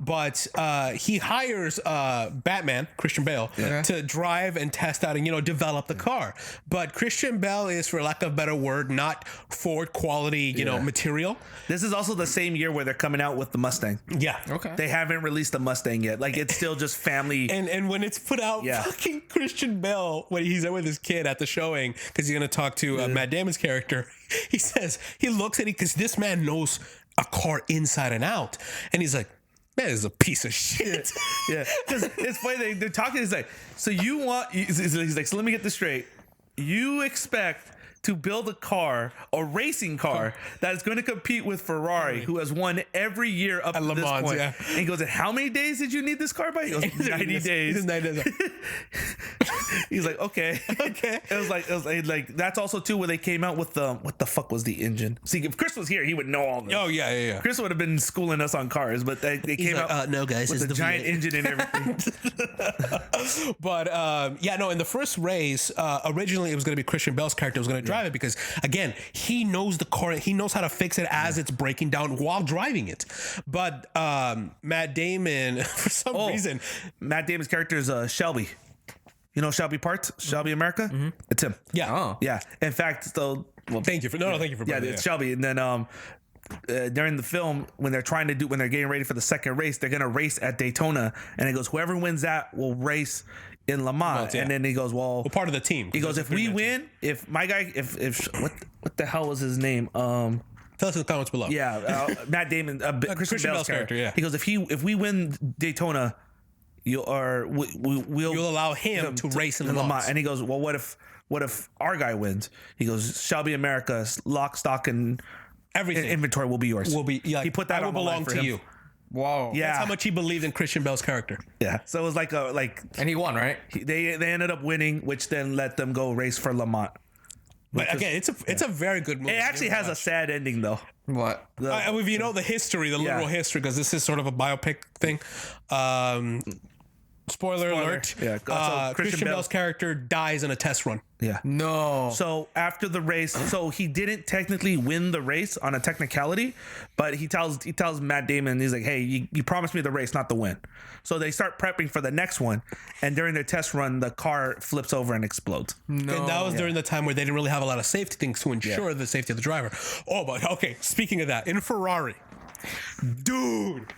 But he hires Batman, Christian Bale, to drive and test out and develop the car. But Christian Bale is, for lack of a better word, not Ford quality material. This is also the same year where they're coming out with the Mustang. Yeah. Okay. They haven't released the Mustang yet. Like, it's still just family. And when it's put out, fucking Christian Bale, when he's there with his kid at the showing, because he's going to talk to Matt Damon's character, he looks at it, because this man knows a car inside and out. And he's like, man, this is a piece of shit. Yeah. Because it's funny, they're talking, he's like, so you want, he's like, so let me get this straight. You expect to build a racing car that is going to compete with Ferrari, who has won every year up to this point. Yeah. And he goes, and how many days did you need this car by? He goes, 90 days. 90 days. He's like, okay. It was like that's also too where they came out with what the fuck was the engine? See, if Chris was here, he would know all this. Oh yeah. Chris would have been schooling us on cars, but they came out. No, guys, with the giant engine and everything. But in the first race, originally it was going to be Christian Bale's character was going to drive it, because again, he knows the car, he knows how to fix it as it's breaking down while driving it. But Matt Damon, for some reason, Matt Damon's character is Shelby. You know Shelby Parts, Shelby America. Mm-hmm. It's him. Yeah. Oh. Yeah. In fact, thank you for thank you for it's Shelby. And then during the film, when they're getting ready for the second race, they're gonna race at Daytona, and it goes, whoever wins that will race in Le Mans. And then he goes, well, part of the team. He goes, if we win, if my guy, if what the hell was his name? Tell us in the comments below. Yeah, Matt Damon, Christian Bale's character. Yeah. He goes, if we win Daytona, we'll allow him to race in Le Mans. And he goes, well, what if our guy wins? He goes, Shelby America, lock, stock, and everything, inventory will be yours. He put that on the line belong for to him. you. Wow. Yeah. That's how much he believed in Christian Bale's character. Yeah. So it was like and he won, right? They ended up winning, which then let them go race for Le Mans. But again, it's a very good movie. It actually has a sad ending though. What? If you know the history, the literal history, because this is sort of a biopic thing. Spoiler alert. Yeah, so Christian Bale's character dies in a test run. Yeah. No. So after the race, so he didn't technically win the race on a technicality, but he tells Matt Damon, he's like, hey, you promised me the race, not the win. So they start prepping for the next one, and during their test run, the car flips over and explodes. No. And that was during the time where they didn't really have a lot of safety things to ensure the safety of the driver. Oh, but okay, speaking of that, in Ferrari, dude.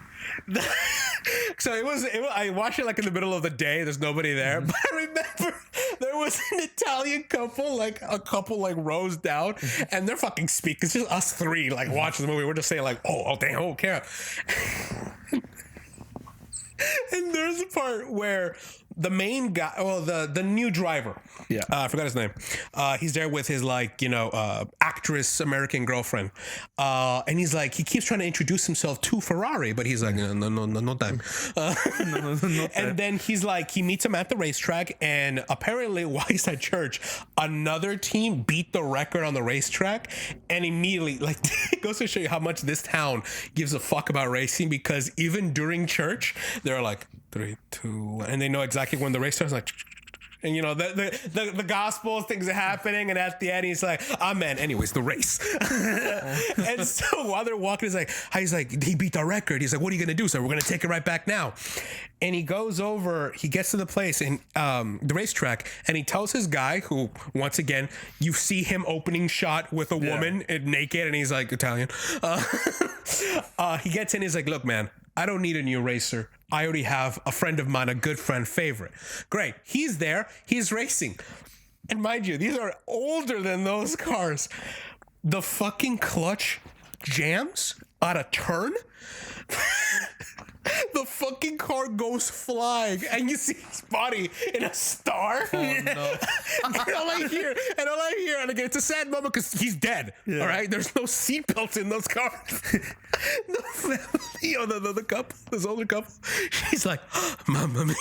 So it was. I watched it like in the middle of the day. There's nobody there, but I remember there was an Italian couple, like a couple like rows down, and they're fucking speaking. It's just us three like watching the movie. We're just saying like, oh damn, oh care. And there's a part where the main guy, the new driver, I forgot his name. He's there with his actress American girlfriend, and he's like, he keeps trying to introduce himself to Ferrari, but he's like, no time. And then he's like, he meets him at the racetrack, and apparently while he's at church, another team beat the record on the racetrack, and immediately, like, it goes to show you how much this town gives a fuck about racing, because even during church, they're like 3, 2, 1, and they know exactly when the race starts, like, and the gospel things are happening, and at the end he's like, amen, anyways, the race. And so while they're walking, he's like, he beat the record. He's like, what are you gonna do? So we're gonna take it right back now. And he goes over, he gets to the place in the racetrack, and he tells his guy, who once again you see him opening shot with a woman naked, and he's like, Italian. He gets in, he's like, look man, I don't need a new racer. I already have a friend of mine, a good friend favorite. Great. He's there. He's racing. And mind you, these are older than those cars. The fucking clutch jams on a turn. The fucking car goes flying, and you see his body in a star. Oh, no. and all I hear, and again, it's a sad moment because he's dead. Yeah. All right, there's no seatbelts in those cars. No family, the couple, this older couple. She's like, "Mamma mia!"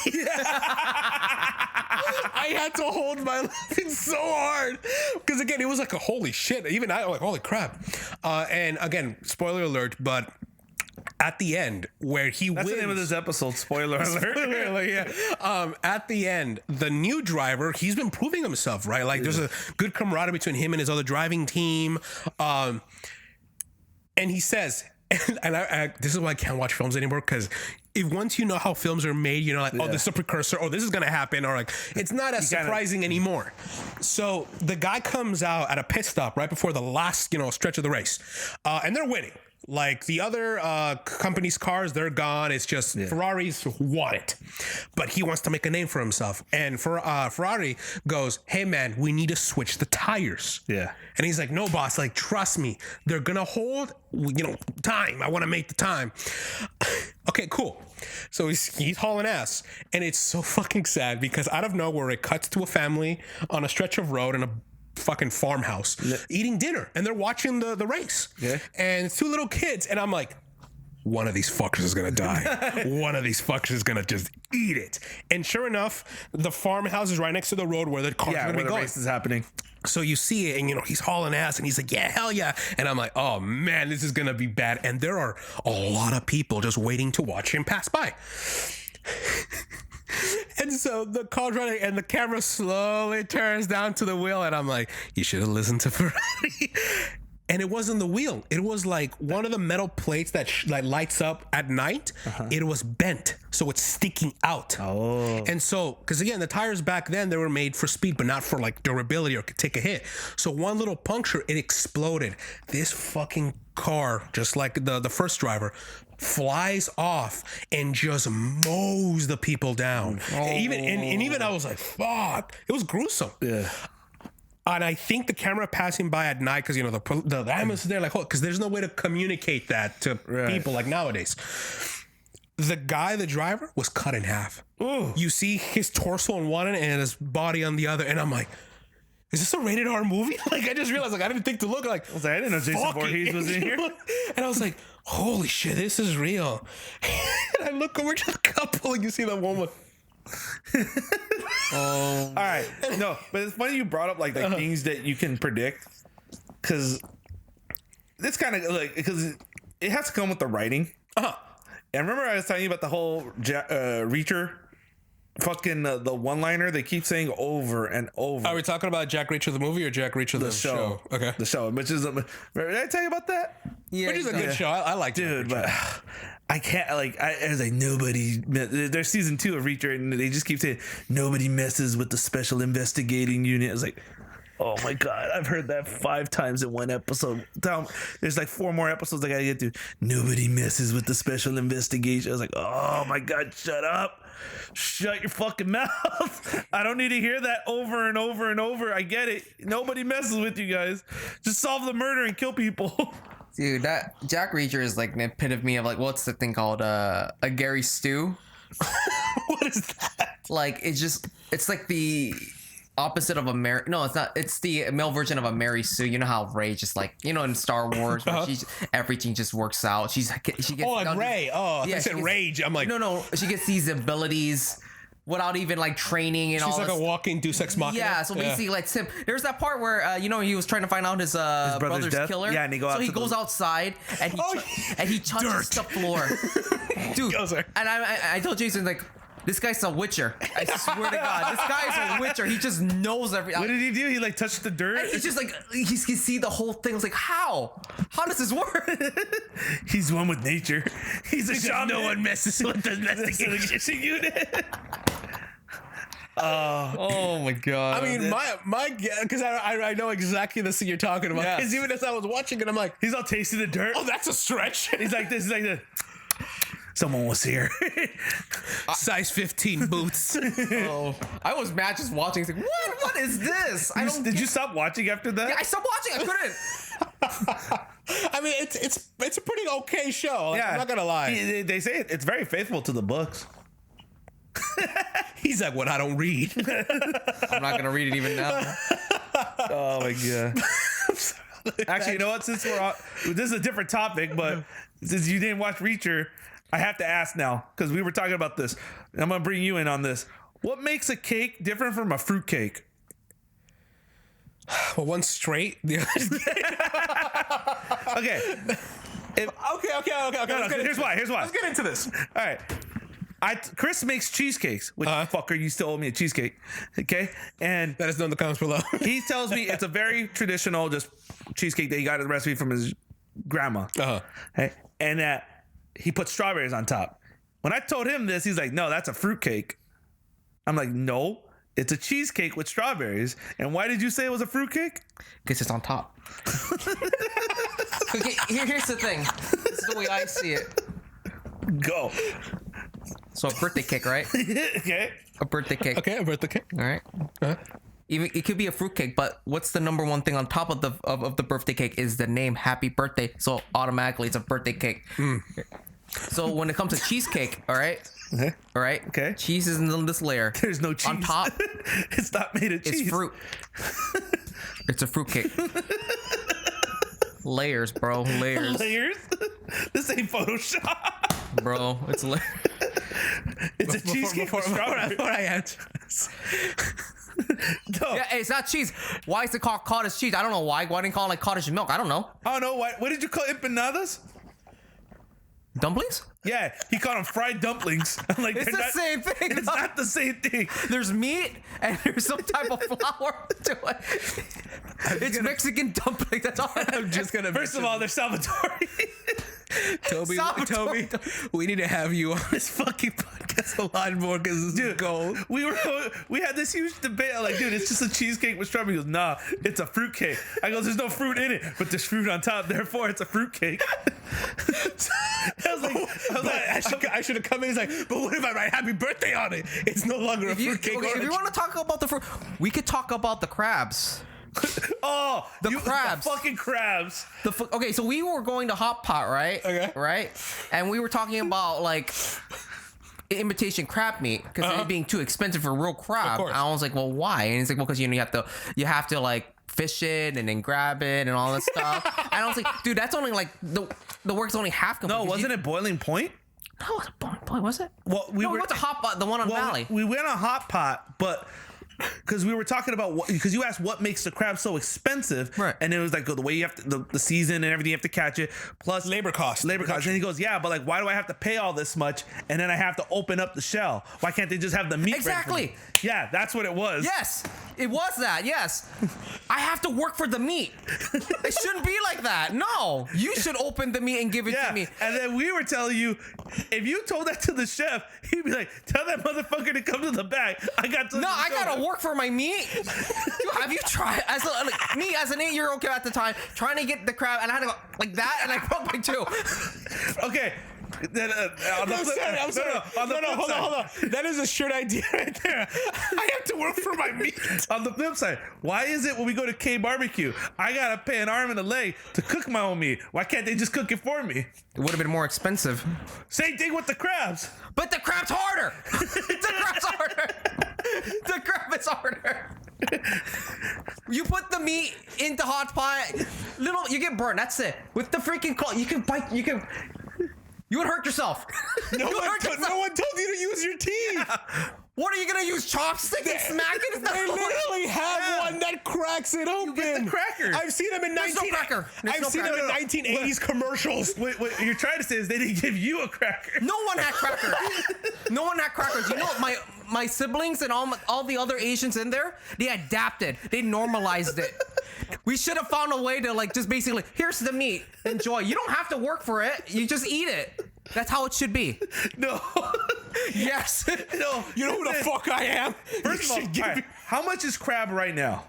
I had to hold my laughing so hard because again, it was like a holy shit. Even I was like, holy crap. And again, spoiler alert, but. At the end, where he wins. That's the name of this episode, spoiler alert. Spoiler alert, yeah. At the end, the new driver, he's been proving himself, right? Like, there's a good camaraderie between him and his other driving team. And he says, and I this is why I can't watch films anymore, because if once you know how films are made, you know, like, oh, this is a precursor, oh, this is going to happen, or like, it's not as surprising anymore. So the guy comes out at a pit stop right before the last, stretch of the race, and they're winning. Like the other company's cars, they're gone. It's just Ferrari's won it. But he wants to make a name for himself. And Ferrari goes, hey, man, we need to switch the tires. Yeah. And he's like, no, boss, like, trust me. They're going to hold, time. I want to make the time. Okay, cool. So he's hauling ass. And it's so fucking sad because out of nowhere, it cuts to a family on a stretch of road and a fucking farmhouse eating dinner, and they're watching the race, and it's 2 little kids, and I'm like, one of these fuckers is gonna die. One of these fuckers is gonna just eat it. And sure enough, the farmhouse is right next to the road where the car's gonna be going. The race is happening. So you see it, and he's hauling ass, and he's like, yeah, hell yeah. And I'm like, oh man, this is gonna be bad. And there are a lot of people just waiting to watch him pass by. And so the car's running, and the camera slowly turns down to the wheel, and I'm like, you should have listened to Ferrari. And it wasn't the wheel. It was like one of the metal plates that lights up at night. It was bent, so it's sticking out. Oh. And so, because again, the tires back then, they were made for speed, but not for like durability or could take a hit. So one little puncture, it exploded. This fucking car, just like the first driver, flies off and just mows the people down. Oh. Even I was like, fuck. It was gruesome. Yeah. And I think the camera passing by at night, because the ambulance is there, like, because there's no way to communicate that to people like nowadays. The guy, the driver, was cut in half. Ooh. You see his torso on one end and his body on the other, and I'm like, is this a rated R movie? Like, I just realized, like, I didn't think to look. Like, I didn't know Jason Voorhees was in here. And I was like, holy shit, this is real. And I look over to the couple, and you see the woman. All right, no, but it's funny you brought up like the things that you can predict, because it's kind of like, because it has to come with the writing. And remember I was telling you about the whole Reacher fucking the one-liner they keep saying over and over. Are we talking about Jack Reacher the movie or Jack Reacher the show? Okay. The show, which is did I tell you about that? Yeah, Which is a good show. I like Dude, but I can't I was like nobody. There's season 2 of Reacher, and they just keep saying nobody messes with the special investigating unit. I was like, oh my god, I've heard that 5 times in one episode. There's like 4 more episodes I gotta get to. Nobody messes with the special investigation. I was like, oh my god, shut up. Shut your fucking mouth. I don't need to hear that over and over and over. I get it. Nobody messes with you guys. Just solve the murder and kill people. Dude, that Jack Reacher is like an epitome of like, what's the thing called? A Gary Stew. What is that? Like, it's like the opposite of a Mary. No, it's not. It's the male version of a Mary Sue. You know how Ray just like, you know, in Star Wars, where everything just works out. She gets. Oh, like Ray. I said Rage. I'm like, no. She gets these abilities without even like training and all. She's like this. a walking Deus Ex Machina. Yeah, so basically, like Tim, there's that part where he was trying to find out his brother's death? killer. Yeah, and he goes outside and he touches the floor, dude. And I told Jason, like, this guy's a witcher. I swear to God, this guy's a witcher. He just knows everything. What did he do? He like touched the dirt? And he's just like, he can see the whole thing. I was like, how does this work? He's one with nature. He's a shaman. No one messes with the investigation unit. Oh my God. I mean, my because I know exactly the scene you're talking about. Because even as I was watching it, I'm like, he's all tasting the dirt. oh, that's a stretch. He's like this. He's like this. Someone was here. Size 15 boots. Oh, I was mad just watching. Like, what is this? Did you stop watching after that? Yeah, I stopped watching. I couldn't. I mean, it's a pretty okay show. Like, I'm not gonna lie. They say it's very faithful to the books. He's like, what? I don't read. I'm not gonna read it even now. Oh my God. Actually, you know what? Since this is a different topic, but since you didn't watch Reacher, I have to ask now, because we were talking about this. I'm gonna bring you in on this. What makes a cake different from a fruit cake? Well, one's straight. The other's Okay. Okay. Here's why. Let's get into this. All right. Chris makes cheesecakes. Which fucker, you still owe me a cheesecake. Okay? And Let us know in the comments below. he tells me it's a very traditional just cheesecake that he got a recipe from his grandma. Okay? And he put strawberries on top. When I told him this, he's like, no, that's a fruit cake. I'm like, no, it's a cheesecake with strawberries. And why did you say it was a fruit cake? Because it's on top. Okay, here's the thing. This is the way I see it. Go. So a birthday cake, right? Okay. A birthday cake. Okay, a birthday cake. All right. Even it could be a fruit cake, but what's the number one thing on top of the birthday cake is the name Happy Birthday. So automatically it's a birthday cake. So when it comes to cheesecake, all right? Okay. All right? Okay. Cheese is in this layer. There's no cheese. On top, it's not made of cheese. it's fruit. It's a fruit cake. Layers, bro. Layers. Layers? This ain't Photoshop. Bro, it's layers. It's a cheesecake with strawberries. Before I answer. No. Yeah, it's not cheese. Why is it called cottage cheese? I don't know why. Why didn't call it like cottage milk? I don't know. I don't know. What did you call empanadas? Dumplings? Yeah, he called them fried dumplings. I'm like, It's the same thing. It's not the same thing. There's meat and there's some type of flour to it. It's Mexican dumpling. That's all. I'm just gonna. First of all, they're Salvatore. Toby, we need to have you on this fucking podcast a lot more because this is gold. We had this huge debate. I'm like, dude, it's just a cheesecake with strawberries. He goes, nah, it's a fruit cake. I go, there's no fruit in it, but there's fruit on top. Therefore, it's a fruit cake. I was like, I should have come in. He's like, but what if I write Happy Birthday on it? It's no longer a fruit cake. Okay, if you want to talk about the fruit, we could talk about the crabs. Oh, the crabs. The fucking crabs. Okay, so we were going to Hot Pot, right? Okay. Right? And we were talking about like imitation crab meat because it being too expensive for real crab. Of course. I was like, well, why? And he's like, well, because you have to like fish it and then grab it and all that stuff. And I was like, dude, that's only like the work's only half complete. No, wasn't it Boiling Point? No, it was Boiling Point, was it? Well, we went to Hot Pot, the one on Valley. We went on Hot Pot, but because we were talking about because you asked what makes the crab so expensive, Right. And it was like the way you have to, the season and everything you have to catch it, plus Labor costs. And he goes, yeah, but like, why do I have to pay all this much and then I have to open up the shell? Why can't they just have the meat? ready for Exactly. me? Yeah, that's what it was. Yes, it was that. Yes, I have to work for the meat. It shouldn't be like that. No, you should open the meat and give it Yeah, to me. and then we were telling you, if you told that to the chef, he'd be like, "Tell that motherfucker to come to the back. I got to." No, I gotta work for my meat. Dude, have you tried me as an 8-year-old kid at the time trying to get the crab, and I had to go like that, and I broke my tooth. Okay. Then, on the flip side- I'm sorry. on the flip Hold side- on. That is a shit idea right there. I have to work for my meat. On the flip side, why is it when we go to K barbecue, I gotta pay an arm and a leg to cook my own meat? Why can't they just cook it for me? It would have been more expensive. Same thing with the crabs. But the crab's harder. The crab's harder. The crab is harder. You put the meat into hot pot, you get burned. That's it. With the freaking claw, you can bite. You would hurt yourself. No one told you to use your teeth. What are you gonna use? Chopsticks and smack it? Is that They literally have one that cracks it open. get the cracker. I've seen them in There's no cracker. There's I've no seen them in cracker. 1980s commercials. What you're trying to say is they didn't give you a cracker. No one had crackers. No one had crackers. You know what? My siblings and all the other Asians in there, they adapted. They normalized it. We should have found a way to like just basically, here's the meat. Enjoy. You don't have to work for it. You just eat it. That's how it should be. No. Yes. No. You know who the fuck I am? First of all, You should all right, how much is crab right now?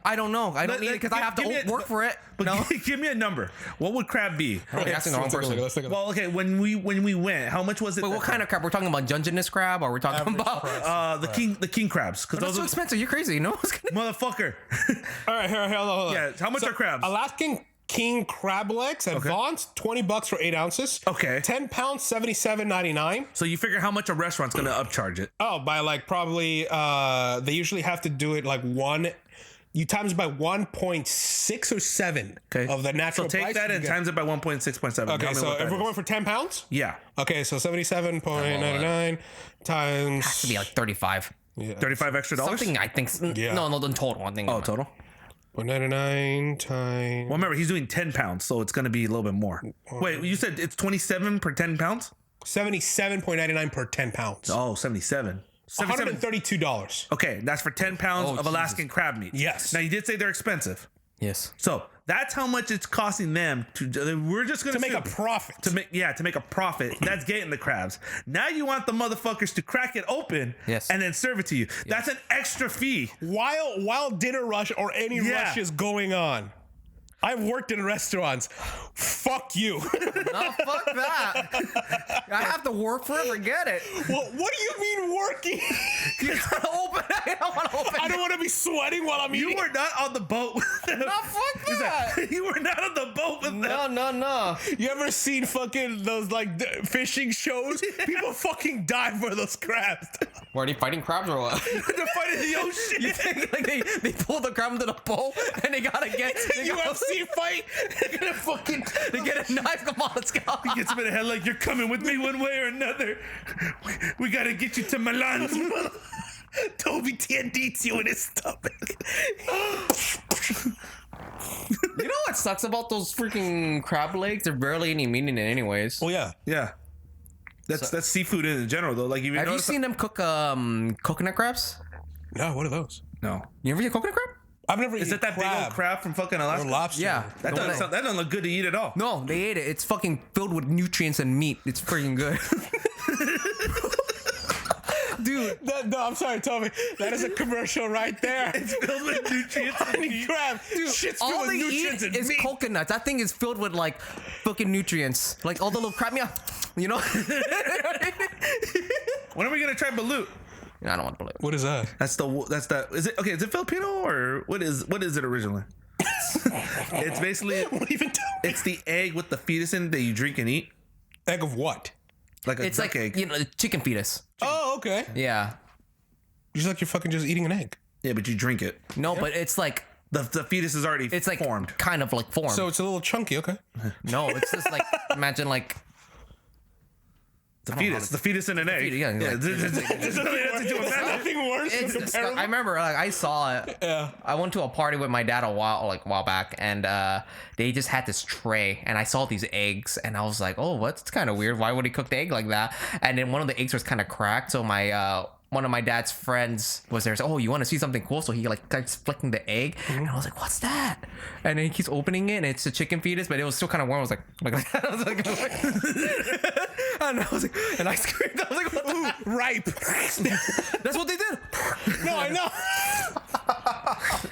I don't know. I don't need it because I have Give me to work for it. But No. give me a number. What would crab be? Okay, asking the wrong person. Let's take a look. Well, okay, when we went, how much was it? Wait, what kind of crab? We're talking about Dungeness crab, or we're talking about? the king crabs? Because That's those so are expensive. You're crazy. No one's gonna. motherfucker. All right, here, hold on. Yeah, how much are crabs? Alaskan king crab legs at Vaughn's, $20 for 8 ounces. Okay. 10 pounds, $77.99. So you figure how much a restaurant's gonna upcharge it? Oh, by like probably they usually have to do it like you times by 1.6 or 7 Okay. of the natural So take price. that you and get- times it by 1.6.7. Okay, so if we're going for 10 pounds? yeah, Okay, so 77.99 times Has to be like 35. $35 extra dollars. Something I think. Yeah. No, in total. I think. Oh, total. 0.99 times. Well, remember he's doing 10 pounds, so it's gonna be a little bit more. Wait, you said it's 27 per 10 pounds? 77.99 per 10 pounds. Oh, 77. 77. $132. Okay, that's for 10 pounds Oh, of Alaskan crab meat. Yes. Now you did say they're expensive, Yes. so that's how much it's costing them to. We're just gonna To make a assume- profit. to make a profit. That's getting the crabs. Now you want the motherfuckers to crack it open, Yes. and then serve it to you. That's an extra fee. While dinner rush or any Yeah. rush is going on. I've worked in restaurants. Fuck you. No, fuck that. I have to work for it. Forget it. What do you mean working? You gotta open it. I don't want to open I it. don't want to be sweating while I'm You eating. were not on the boat with them. No, fuck that. You were not on the boat with them. No. You ever seen fucking those like fishing shows? People fucking die for those crabs. Were they fighting crabs or what? They're fighting the ocean. You think like they pull the crab into the bowl and they gotta get UFC fight. They're gonna fucking. they get a knife. Come on, let's go. He gets him in the head like, you're coming with me one way or another. We gotta get you to Milan. Toby TND's you in his stomach. You know what sucks about those freaking crab legs? They're barely any meat in it anyways. Oh yeah. Yeah. That's seafood in general though. Like, Have you seen them cook coconut crabs? No, what are those? No. You ever eat a coconut crab? I've never. Is it that big old crab from fucking Alaska? Or lobster? Yeah. That doesn't look good to eat at all. No, they ate it. It's fucking filled with nutrients and meat. It's freaking good. Dude. No, I'm sorry, Toby. That is a commercial right there. It's filled with nutrients and meat. Crab. Dude, Shit's filled all with they nutrients eat and is meat. coconuts. That thing is filled with like fucking nutrients. Like all the little crab meat, you know? When are we gonna try balut? I don't want to believe it. What is that? Is it okay? Is it Filipino or what is it originally? It's basically it's the egg with the fetus in it that you drink and eat, Egg of what? like a It's duck like, egg. you know, chicken fetus. Oh, okay. Yeah. Just like you're fucking just eating an egg. Yeah, but you drink it. No, but it's like, The fetus is already it's like formed. kind of like formed. So it's a little chunky. Okay. No, it's just like, imagine like, The fetus. The fetus in an egg. Yeah, like- There's nothing else to do with that. Nothing worse. It's than disgusting. I remember, like, I saw it. Yeah. I went to a party with my dad a while back, and they just had this tray, and I saw these eggs, and I was like, "Oh, what's kind of weird? Why would he cook the egg like that?" And then one of the eggs was kind of cracked, so my one of my dad's friends was there. So, "Oh, you want to see something cool?" So he like starts flicking the egg, and I was like, "What's that?" And then he keeps opening it, and it's a chicken fetus, but it was still kind of warm. I was like I was like, and I was like, and I screamed. I was like, "What the heck?" Ripe. That's what they did. No, I know.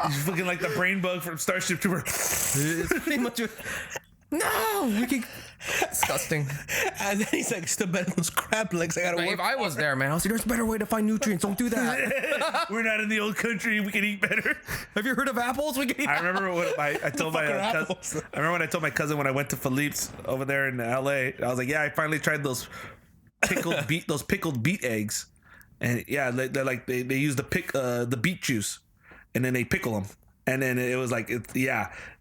He's fucking like the brain bug from Starship Trooper. It's pretty much. No, we can. Disgusting. And then he's like, still better than those crab legs. I gotta Like, work. if I was there, man, I was like, "There's a better way to find nutrients. Don't do that." We're not in the old country. We can eat better. Have you heard of apples? We can eat. I remember when I told my Fuck are cousin. apples? I remember when I told my cousin when I went to Philippe's over there in LA. I was like, "Yeah, I finally tried those pickled beet eggs, and yeah, they use the beet juice, and then they pickle them." And then it was like,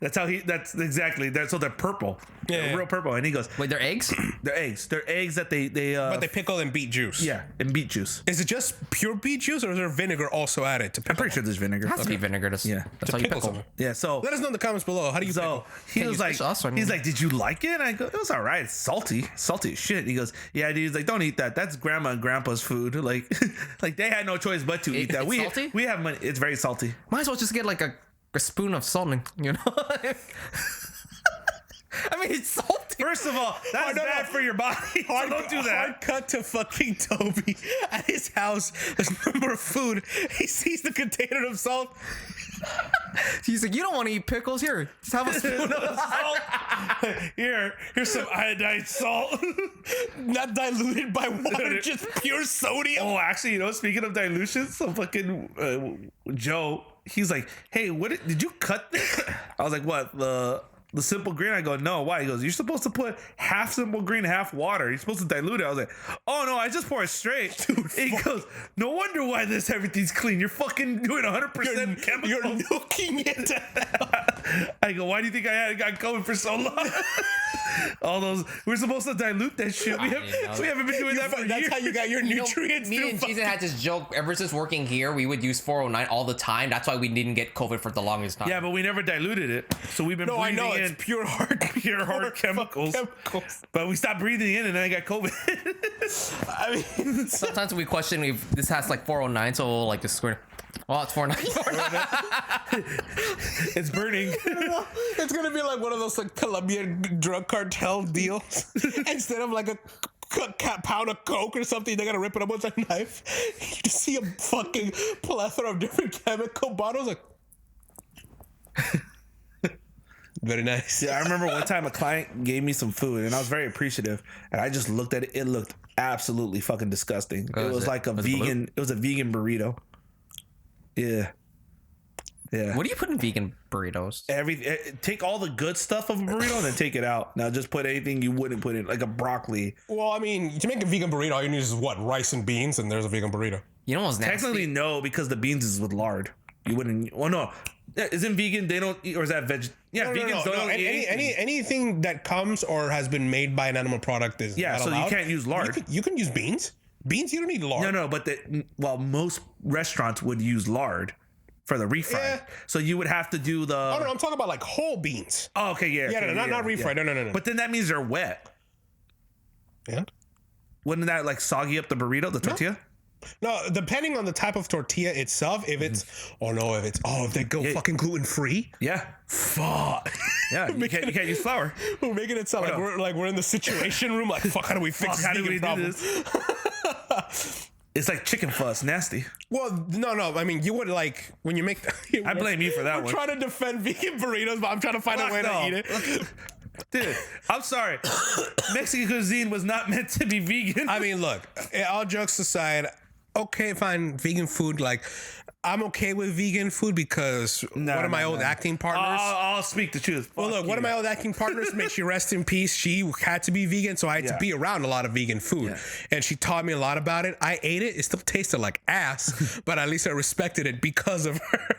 that's exactly. So they're purple. Yeah, They're yeah. real purple. And he goes, Wait, they're eggs? they're eggs. They're eggs that they But they pickle in beet juice. yeah, in beet juice. Is it just pure beet juice, or is there vinegar also added to pickle? I'm pretty sure there's vinegar. It has to be vinegar. Yeah. That's To how you pickle pickle. something. Yeah, so Let us know in the comments below. How do you So pickle? he Can't was use like, fish sauce, I mean. he's like, "Did you like it?" And I go, "It was all right. It's salty as shit." He goes, "Yeah, dude." He's like, "Don't eat that. That's grandma and grandpa's food." Like, like they had no choice but to eat that. It's salty? We have money. It's very salty. Might as well just get like a spoon of salt, you know? I mean, it's salty. First of all, that's no, bad no. for your body. So don't do that. Hard cut to fucking Toby at his house. There's no more food. He sees the container of salt. He's like, "You don't want to eat pickles? Here, just have a spoon of salt." Here's some iodine salt. Not diluted by water, just pure sodium. Oh, actually, speaking of dilution, so fucking Joe, he's like, "Hey, did you cut this?" I was like, "What, the simple green?" I go, "No, why?" He goes, "You're supposed to put half simple green, half water. You're supposed to dilute it." I was like, "Oh no, I just pour it straight." Dude, he goes, "No wonder why everything's clean. You're fucking doing 100% chemical." You're nuking it. I go, "Why do you think I got going for so long?" All those, we're supposed to dilute that shit. We haven't been doing that for That's years. how you got your nutrients. Me through and fucking- Jason had this joke ever since working here. We would use 409 all the time. That's why we didn't get COVID for the longest time. Yeah, but we never diluted it, so we've been No, I breathing know in it's pure hard chemicals. But we stopped breathing in, and then I got COVID. I mean, Sometimes we question if this has like 409, so we'll like just square. Well, it's 409. It's burning. it's gonna be like one of those like Colombian drug cartel deals. Instead of like a pound of coke or something, they're gonna rip it up with a knife. You just see a fucking plethora of different chemical bottles. Like, very nice. Yeah, I remember one time a client gave me some food, and I was very appreciative. And I just looked at it; it looked absolutely fucking disgusting. It was like a vegan. It was a vegan burrito. Yeah. Yeah. What do you put in vegan burritos? Take all the good stuff of a burrito and then take it out. Now just put anything you wouldn't put in, like a broccoli. Well, I mean, to make a vegan burrito, all you need is what? Rice and beans, and there's a vegan burrito. You know what's nasty? Technically, no, because the beans is with lard. You wouldn't. Well, no, isn't vegan? They don't eat, or is that veg? Yeah, vegans don't eat anything that comes or has been made by an animal product is not so allowed. you can't use lard. You can use beans. Beans, you don't need lard. No, but most restaurants would use lard for the refried. Yeah. So you would have to do the. Oh, no, I'm talking about like whole beans. Oh, okay, yeah. Yeah, okay, not refried. yeah. No. But then that means they're wet. Yeah. Wouldn't that like soggy up the burrito, the tortilla? No, depending on the type of tortilla itself, if it's if they go fucking gluten free. Yeah. Fuck. Yeah, you can't use flour. We're making it sound like we're in the situation room. Like, fuck, how do we fix this How do vegan we problem? do this? It's like chicken fuss, nasty. Well, no. I mean, you would like when you make. I blame you for that We're one. trying to defend vegan burritos, but I'm trying to find a way to eat it. Dude, I'm sorry. Mexican cuisine was not meant to be vegan. I mean, look, all jokes aside, okay, fine, vegan food. Like, I'm okay with vegan food because one of my old acting partners. I'll speak the truth. Well, look, one of my old acting partners, may she rest in peace, she had to be vegan, so I had to be around a lot of vegan food. Yeah. And she taught me a lot about it. I ate it. It still tasted like ass, but at least I respected it because of her.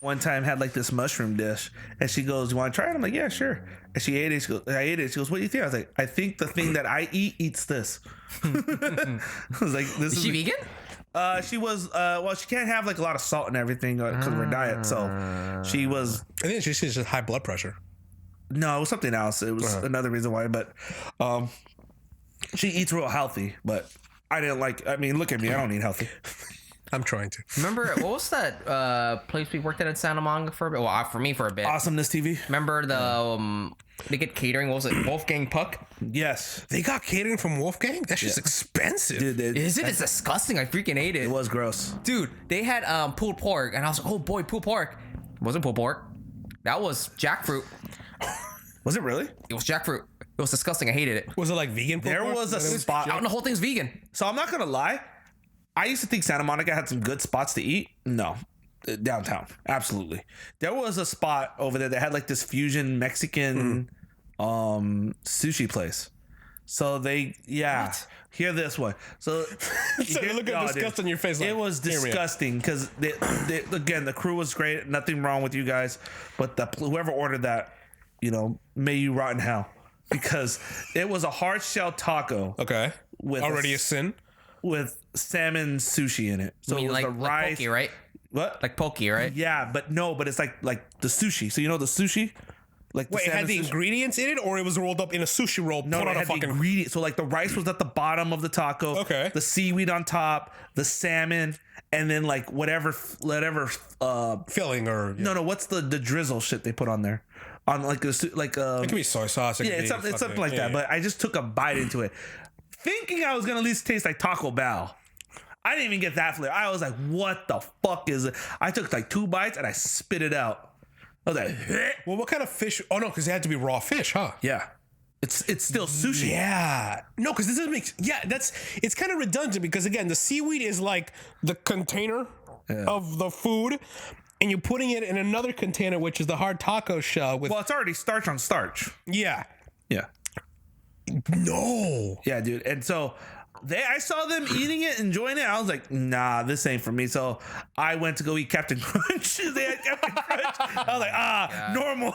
one time had like this mushroom dish, and she goes, "You want to try it?" I'm like, "Yeah, sure." And she ate it. She goes, "I ate it." She goes, "What do you think?" I was like, "I think the thing that I eat eats this." I was like, "This Is she vegan? She was. Well, she can't have like a lot of salt and everything because of her diet. So she was. I think she's just high blood pressure. No, it was something else. It was another reason why. But she eats real healthy. But I didn't like. I mean, look at me. I don't eat healthy. I'm trying to. Remember, what was that place we worked at in Santa Monica for a bit? Well, for me for a bit. Awesomeness TV. Remember they get catering? What was it? Wolfgang Puck? Yes, They got catering from Wolfgang? That's just expensive. dude. Is it? It's disgusting. I freaking ate it. It was gross. Dude, they had pulled pork, and I was like, oh boy, pulled pork. It wasn't pulled pork. That was jackfruit. Was it really? It was jackfruit. It was disgusting. I hated it. Was it like vegan? There pork? was a spot. The whole thing's vegan. So I'm not gonna lie. I used to think Santa Monica had some good spots to eat. No, downtown, absolutely. There was a spot over there that had like this fusion Mexican sushi place. So hear this one. So, So look at disgust on your face. Like, it was disgusting because again, the crew was great. Nothing wrong with you guys, but whoever ordered that, may you rot in hell, because it was a hard shell taco. Okay. With already a sin. With salmon sushi in it. So I mean, it was like, the rice. like poke, right? What? Like poke, right? Yeah, but it's like the sushi. So the sushi? Like Wait, it had the sushi? ingredients in it, or it was rolled up in a sushi roll? No, put it on a had the fucking. ingredients. So like the rice was at the bottom of the taco. Okay. The seaweed on top, the salmon, and then like whatever filling or no, what's the drizzle shit they put on there? On like it could be soy sauce. yeah, it's something like that. But I just took a bite into it, thinking I was gonna at least taste like Taco Bell. I didn't even get that flavor. I was like, what the fuck is it? I took like 2 bites and I spit it out. I was like, well, what kind of fish? Oh no, because it had to be raw fish, huh? yeah. It's still sushi. Yeah. No, because this doesn't make. Yeah, it's kind of redundant because again, the seaweed is like the container of the food, and you're putting it in another container, which is the hard taco shell with. Well, it's already starch on starch. Yeah. Yeah. No. Yeah, dude. And so I saw them eating it, enjoying it. I was like, nah, this ain't for me. So I went to go eat Captain Crunch. They had Captain Crunch. I was like, normal.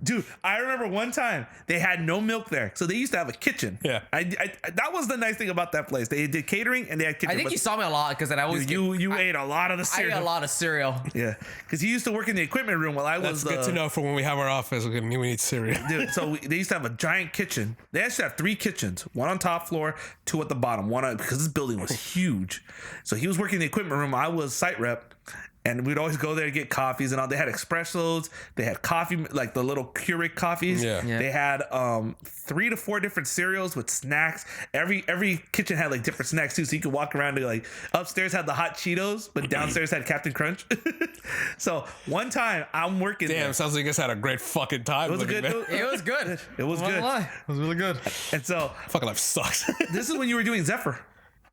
Dude, I remember one time they had no milk there, so they used to have a kitchen. Yeah, that was the nice thing about that place. They did catering and they had kitchen. I think you saw me a lot because I always you ate a lot of the cereal. I ate a lot of cereal. Yeah, because he used to work in the equipment room while I was. That's good to know for when we have our office. We need cereal. Dude, so they used to have a giant kitchen. They actually have 3 kitchens: one on top floor, 2 at the bottom. Because this building was huge. So he was working in the equipment room. I was site rep. And we'd always go there to get coffees and all. They had espressos. They had coffee, like the little Keurig coffees. Yeah. They had 3 to 4 different cereals with snacks. Every kitchen had like different snacks too, so you could walk around and like upstairs had the hot Cheetos, but downstairs had Captain Crunch. So one time I'm working. Damn, there. sounds like you guys had a great fucking time. It was a good. It was good. It was I'm good. not gonna lie. It was really good. And so fucking life sucks. this is when you were doing Zephyr.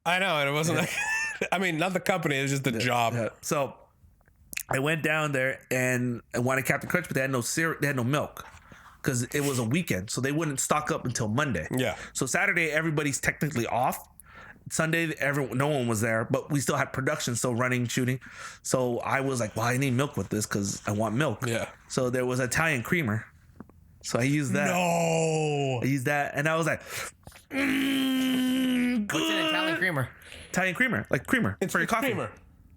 I know, and it wasn't like. I mean, not the company. It was just the job. Yeah. So I went down there and wanted Captain Crunch, but they had no cereal. They had no milk because it was a weekend, so they wouldn't stock up until Monday. Yeah. So Saturday everybody's technically off. Sunday no one was there, but we still had production still running, shooting. So I was like, well, I need milk with this because I want milk. Yeah. So there was Italian creamer. So I used that. No. I used that, and I was like, What's an Italian creamer? Italian creamer, like creamer It's for your coffee. creamer.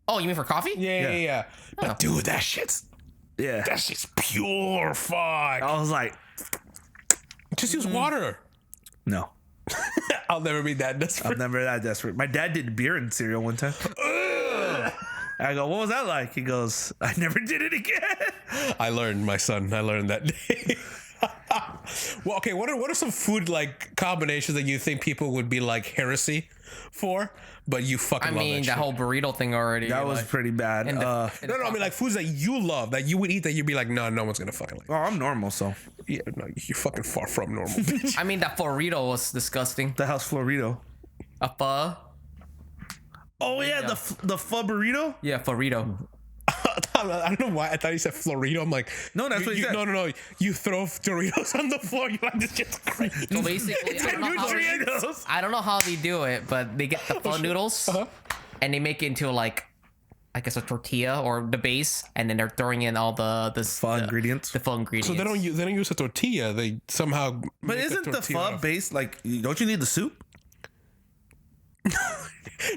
Oh, you mean for coffee? Yeah. But dude, that shit's pure fuck. I was like, Just use water. no. I'll never be that desperate. I'm never that desperate. My dad did beer and cereal one time. I go, what was that like? He goes, I never did it again. I learned, my son. I learned that day. Well, okay. What are some food like combinations that you think people would be like heresy for, but you fucking I love mean, that the shit? whole burrito thing already. That was pretty bad. and No, I mean like foods that you love that you would eat that you'd be like, no one's gonna fucking like. oh, I'm normal, so. Yeah, no, you're fucking far from normal, bitch. I mean, that burrito was disgusting. The house Florito. A pho? Oh, yeah, the pho burrito? Yeah, burrito. I don't know why I thought you said Florito. I'm like, No, that's what he said. No. You throw Doritos on the floor. You're like, this shit's crazy. So basically, I don't know how they do it, but they get the pho noodles and they make it into like I guess a tortilla or the base, and then they're throwing in all the ingredients. The full ingredients. So they don't use a tortilla. They somehow. But isn't the pho based like? Don't you need the soup?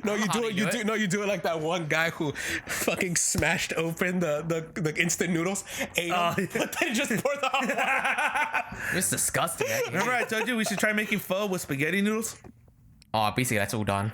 No, you do it. You do it like that one guy who fucking smashed open the instant noodles, ate them, but then just poured the hot water. It's disgusting. Remember I told you we should try making pho with spaghetti noodles? Oh, basically that's udon.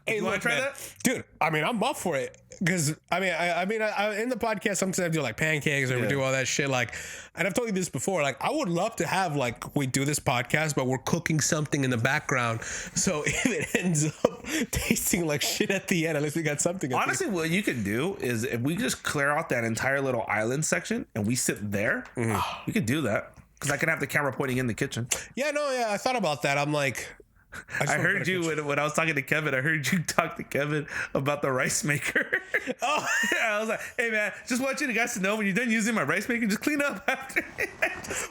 Hey, You want to try that? dude? I mean, I'm up for it because I mean, in the podcast sometimes I do like pancakes or we do all that shit. Like, and I've told you this before. Like, I would love to have like we do this podcast, but we're cooking something in the background. So if it ends up tasting like shit at the end, at least we got something. Honestly, what you could do is if we just clear out that entire little island section and we sit there, we could do that because I can have the camera pointing in the kitchen. Yeah, I thought about that. I'm like. I heard you when I was talking to Kevin. I heard you talk to Kevin about the rice maker. Oh, I was like, "Hey man, just want you guys to know when you're done using my rice maker, just clean up after."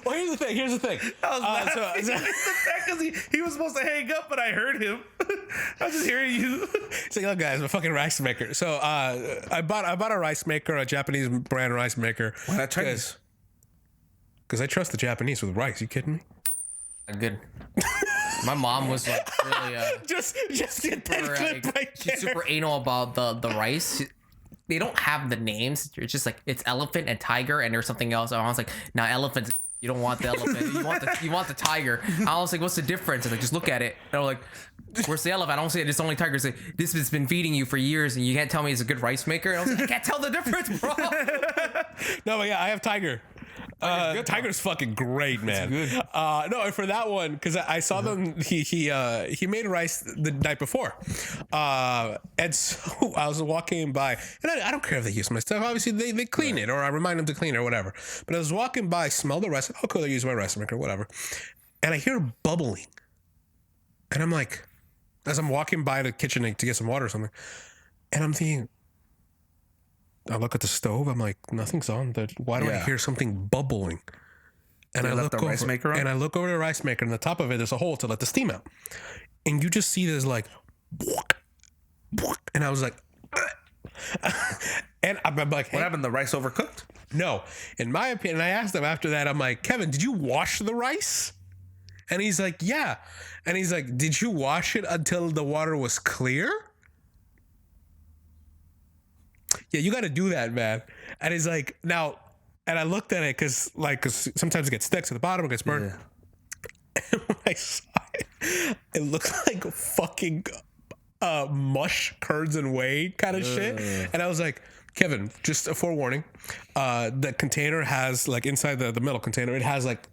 Well, here's the thing. I was laughing because he was supposed to hang up, but I heard him. I was just hearing you. It's like, look, guys, I'm a fucking rice maker. So I bought a rice maker, a Japanese brand rice maker. Why not try this? Because I trust the Japanese with rice. You kidding me? Good. My mom was like really just get that clip right she's there. super anal about the rice. They don't have the names. It's just like it's elephant and tiger, and there's something else. And I was like, now elephants. You don't want the elephant. You want the tiger. I was like, what's the difference? And like, just look at it. And I'm like, where's the elephant? I don't see it. It's only tiger. It's like, this has been feeding you for years, and you can't tell me it's a good rice maker. And I was like, I can't tell the difference, bro. No, but yeah, I have tiger. Tiger's fucking great, man. Good. No, for that one, because I saw them. He made rice the night before, and so I was walking by, and I don't care if they use my stuff. Obviously, they clean it, or I remind them to clean it, or whatever. But I was walking by, smelled the rice. Oh, cool, they use my rice maker, whatever. And I hear bubbling, and I'm like, as I'm walking by the kitchen to get some water or something, and I'm thinking. I look at the stove. I'm like, nothing's on. Why do I hear something bubbling? And I look over, rice maker on? and I look over the rice maker, and the top of it, there's a hole to let the steam out. And you just see this like, and I was like, and I'm like, hey, What happened? The rice overcooked? no. In my opinion, I asked him after that. I'm like, Kevin, did you wash the rice? And he's like, yeah. And he's like, did you wash it until the water was clear? Yeah, you got to do that, man. And he's like, now, and I looked at it because sometimes it gets sticks at the bottom, it gets burnt. Yeah. And when I saw it, it looked like fucking mush, curds and whey kind of shit. And I was like, Kevin, just a forewarning. The container has like inside the metal container, it has like,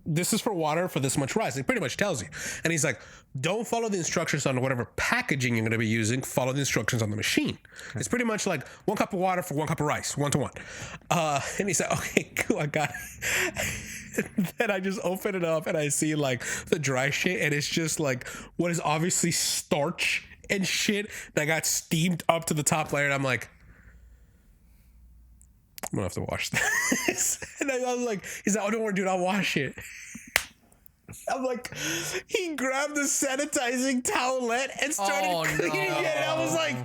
this is for water for this much rice. It pretty much tells you. And he's like, don't follow the instructions on whatever packaging you're going to be using. Follow the instructions on the machine. Okay. It's pretty much like 1 cup of water for 1 cup of rice, 1 to 1. And he said, okay, cool, I got it. And then I just open it up and I see like the dry shit. And it's just like what is obviously starch and shit that got steamed up to the top layer. And I'm like, I'm gonna have to wash this. And I was like, he's like, oh, don't worry, dude, I'll wash it. I'm like, he grabbed the sanitizing towelette and started cleaning it. And I was like,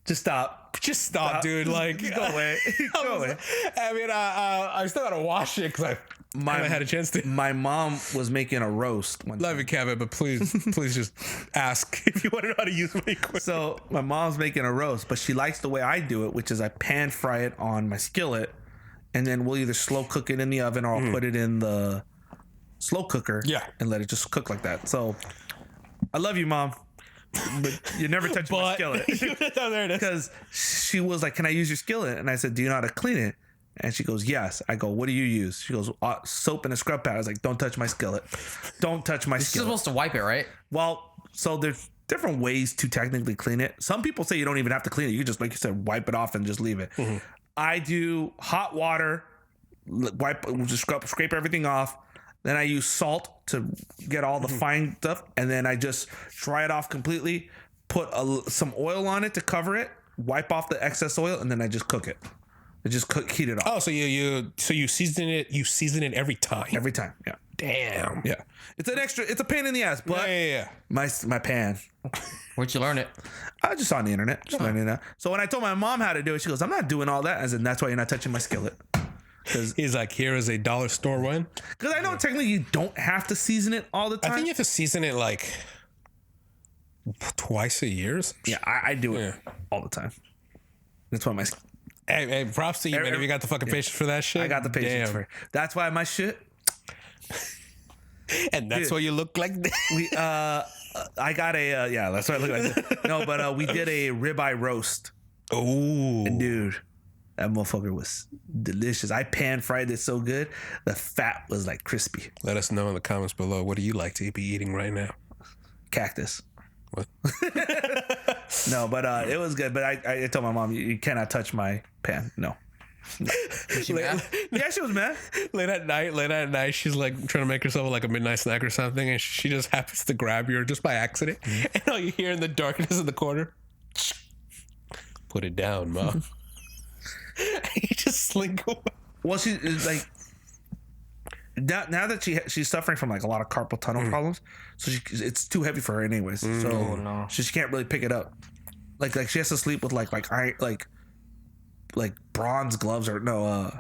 just stop, dude. Like, go away. Go away. I mean, I still gotta wash it because I haven't had a chance to. My mom was making a roast one time. Love you, Kevin, but please just ask if you want to know how to use my equipment. So my mom's making a roast, but she likes the way I do it, which is I pan fry it on my skillet, and then we'll either slow cook it in the oven or I'll put it in the slow cooker, and let it just cook like that. So I love you, Mom, but you never touch my skillet. There it is. Because she was like, "Can I use your skillet?" And I said, "Do you know how to clean it?" And she goes, "Yes." I go, "What do you use?" She goes, "Soap and a scrub pad." I was like, "Don't touch my skillet. Don't touch my You're skillet." supposed to wipe it, right? Well, so there's different ways to technically clean it. Some people say you don't even have to clean it. You just, like you said, wipe it off and just leave it. I do hot water, scrape everything off. Then I use salt to get all the fine stuff. And then I just dry it off completely, put some oil on it to cover it, wipe off the excess oil, and then I just cook it. It just heat it off Oh, so you season it. You season it every time. every time. Yeah. Damn. Yeah. It's a pain in the ass, but Yeah. my pan. Where'd you learn it? I just saw on the internet, just learning that. So when I told my mom how to do it, she goes, "I'm not doing all that." I said, "That's why you're not touching my skillet." He's like, here is a dollar store one. Because I know technically you don't have to season it all the time. I think you have to season it like twice a year. Yeah, I do it all the time. That's why my Hey, props to you, man. If you got the fucking patience for that shit. I got the patience Damn. for it. That's why my shit. And that's why you look like that. We I got a yeah. That's why I look like that. No, but we did a ribeye roast. Oh, Dude, that motherfucker was delicious. I pan fried it so good, the fat was like crispy. let us know in the comments below. What do you like to be eating right now? Cactus. What? No, but it was good. But I told my mom, you cannot touch my pan. No. Was she mad? Yeah, she was mad. Late at night, she's like trying to make herself like a midnight snack or something, and she just happens to grab you just by accident, and all you hear in the darkness in the corner, put it down, Mom. You just slink away. Well, she is like now that she's suffering from like a lot of carpal tunnel problems, so it's too heavy for her anyways. So no. she can't really pick it up. Like she has to sleep with like bronze gloves or no.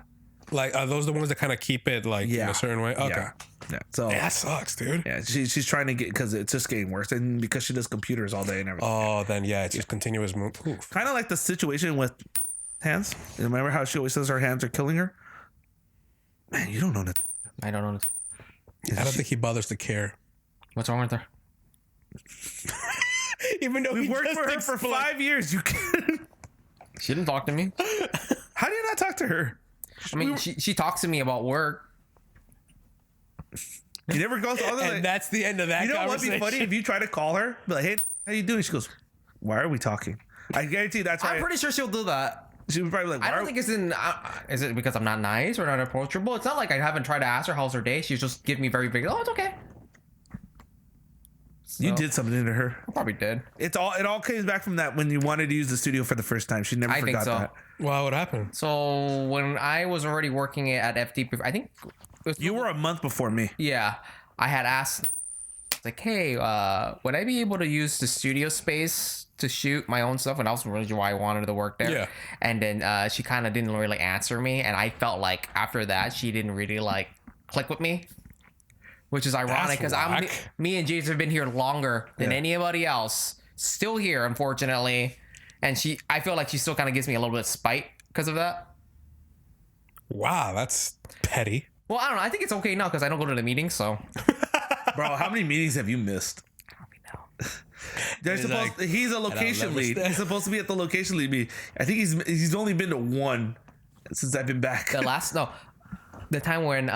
Like, are those the ones that kind of keep it like in a certain way? Okay. Yeah. So That sucks, dude. yeah, she's trying to get because it's just getting worse, and because she does computers all day and everything. Oh, then yeah, it's just continuous move. Oof. Kind of like the situation with hands. Remember how she always says her hands are killing her? Man, you don't know that. I don't know. I don't think he bothers to care. What's wrong with her? Even though We've worked for her for 5 years. You can. She didn't talk to me. How do you not talk to her? I mean, she talks to me about work. You never go to other. And Like, that's the end of that you know what'd conversation. be funny if you try to call her, be like, "Hey, how you doing?" She goes, "Why are we talking?" I guarantee you that's why. I'm pretty sure she'll do that. She was probably like, I "Why don't are think it's in. Is it because I'm not nice or not approachable? It's not like I haven't tried to ask her how's her day. She's just give me very big. Oh, it's okay. you did something to her?" I probably did. It all comes back from that when you wanted to use the studio for the first time. She never I think forgot so. that. Wow, what happened? So when I was already working at FD, I think it was, You were a month before me. yeah, I had asked like, hey, would I be able to use the studio space to shoot my own stuff? And that was really why I wanted to work there. Yeah. And then she kind of didn't really answer me, and I felt like after that she didn't really like click with me, which is ironic because me and James have been here longer than anybody else, still here unfortunately, and I feel like she still kind of gives me a little bit of spite because of that. Wow, that's petty. Well, I don't know. I think it's okay now because I don't go to the meetings, so. Bro, how many meetings have you missed? He's a location lead. He's supposed to be at the location lead meeting. I think he's only been to one since I've been back. The time when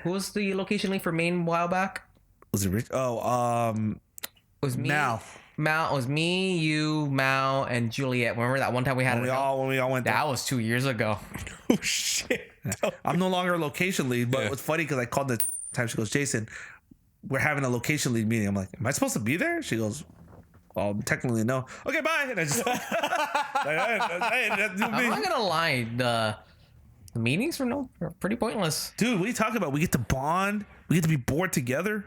who was the location lead for Maine a while back? Was it Rich? It was me. Mal. It was me, you, Mal, and Juliet. Remember that one time we had When we all went there. That was 2 years ago. Oh shit. I'm no longer a location lead, but Yeah. it was funny because I called the time. She goes, "Jason, we're having a location lead meeting." I'm like, "Am I supposed to be there?" She goes, "Well, technically no." Okay, bye. And I just I'm not gonna lie, the meetings are pretty pointless. dude, what are you talking about? We get to bond. We get to be bored together.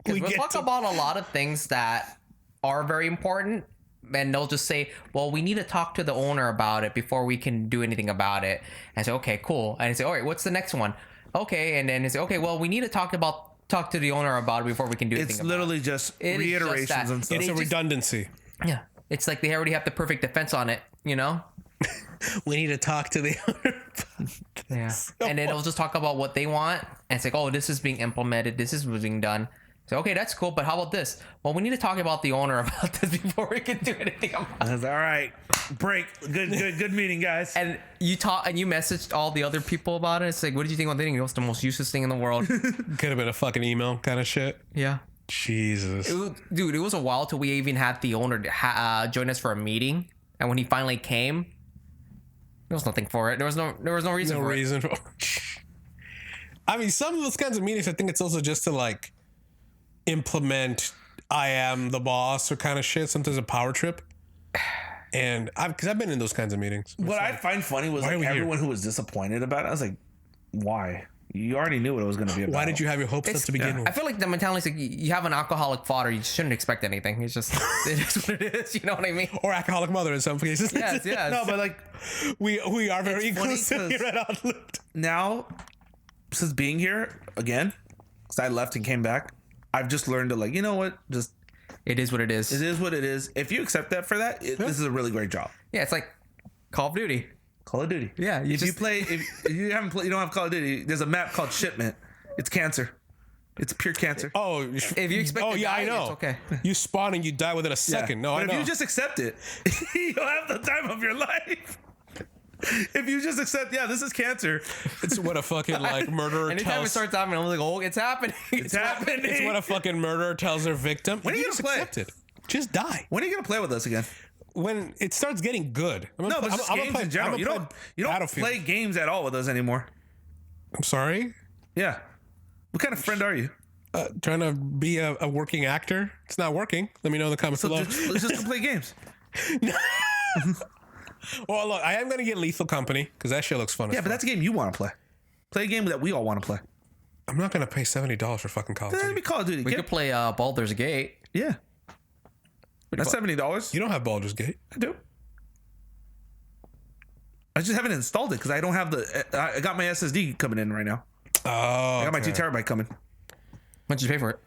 We'll talk about a lot of things that are very important, and they'll just say, well, we need to talk to the owner about it before we can do anything about it. And I say, okay, cool. And I say, all right, what's the next one? Okay. And then they say, okay, well, we need to talk to the owner about it before we can do anything It's about literally just It is just reiterations that. and stuff. It's a redundancy. it. Yeah. It's like they already have the perfect defense on it, you know? We need to talk to the owner. Yeah. And then they'll just talk about what they want. And it's like, oh, this is being implemented. This is being done. So, okay, that's cool. But how about this? Well, we need to talk about the owner about this before we can do anything about it. I was like, all right, break. Good meeting, guys. And you messaged all the other people about it. It's like, what did you think about the thing? It was the most useless thing in the world. Could have been a fucking email kind of shit. Yeah. Jesus. Dude, it was a while till we even had the owner join us for a meeting. And when he finally came, there was nothing for it. There was no reason No for it. reason for I mean, some of those kinds of meetings, I think it's also just to like implement I am the boss or kind of shit. Sometimes a power trip. And because I've been in those kinds of meetings. What I find funny was Why are like we here? everyone who was disappointed about it. I was like, why? You already knew what it was going to be about. Why did you have your hopes up to begin with? I feel like the mentality is like you have an alcoholic father, you shouldn't expect anything. It's just it is what it is. You know what I mean? Or alcoholic mother in some cases. Yes. No, but like we are very It's funny inclusive 'cause- here at AWD Loot. now, since being here again, because I left and came back, I've just learned to like, you know what? Just It is what it is. it is what it is. If you accept that for that, this is a really great job. Yeah, it's like Call of Duty. Call of Duty. Yeah, If you haven't played, you don't have Call of Duty. There's a map called Shipment. It's cancer. It's pure cancer. Oh, If you expect to yeah, die, I know. it's okay. You spawn and you die within a second. No, but I know. if you just accept it, you'll have the time of your life. If you just accept, yeah, this is cancer. It's what a fucking like murderer Anytime it tells. starts happening, I'm like, oh, it's happening. It's happening. It's what a fucking murderer tells their victim. When are you just gonna play? accept it. Just die. When are you gonna play with us again? When it starts getting good. No, but just games in general. You don't play games at all with us anymore. I'm sorry. Yeah. What kind of friend are you? Trying to be a working actor. It's not working. Let me know in the comments So below. let's just play games. Well, look, I am gonna get Lethal Company because that shit looks fun. Yeah, but that's a game you want to play. Play a game that we all want to play. I'm not gonna pay $70 for fucking Call of That'd Duty. be Call of Duty. We could play Baldur's Gate. Yeah. That's $70. You don't have Baldur's Gate. I do. I just haven't installed it because I don't have I got my SSD coming in right now. Oh, I got my 2 terabyte coming. What did you pay for it?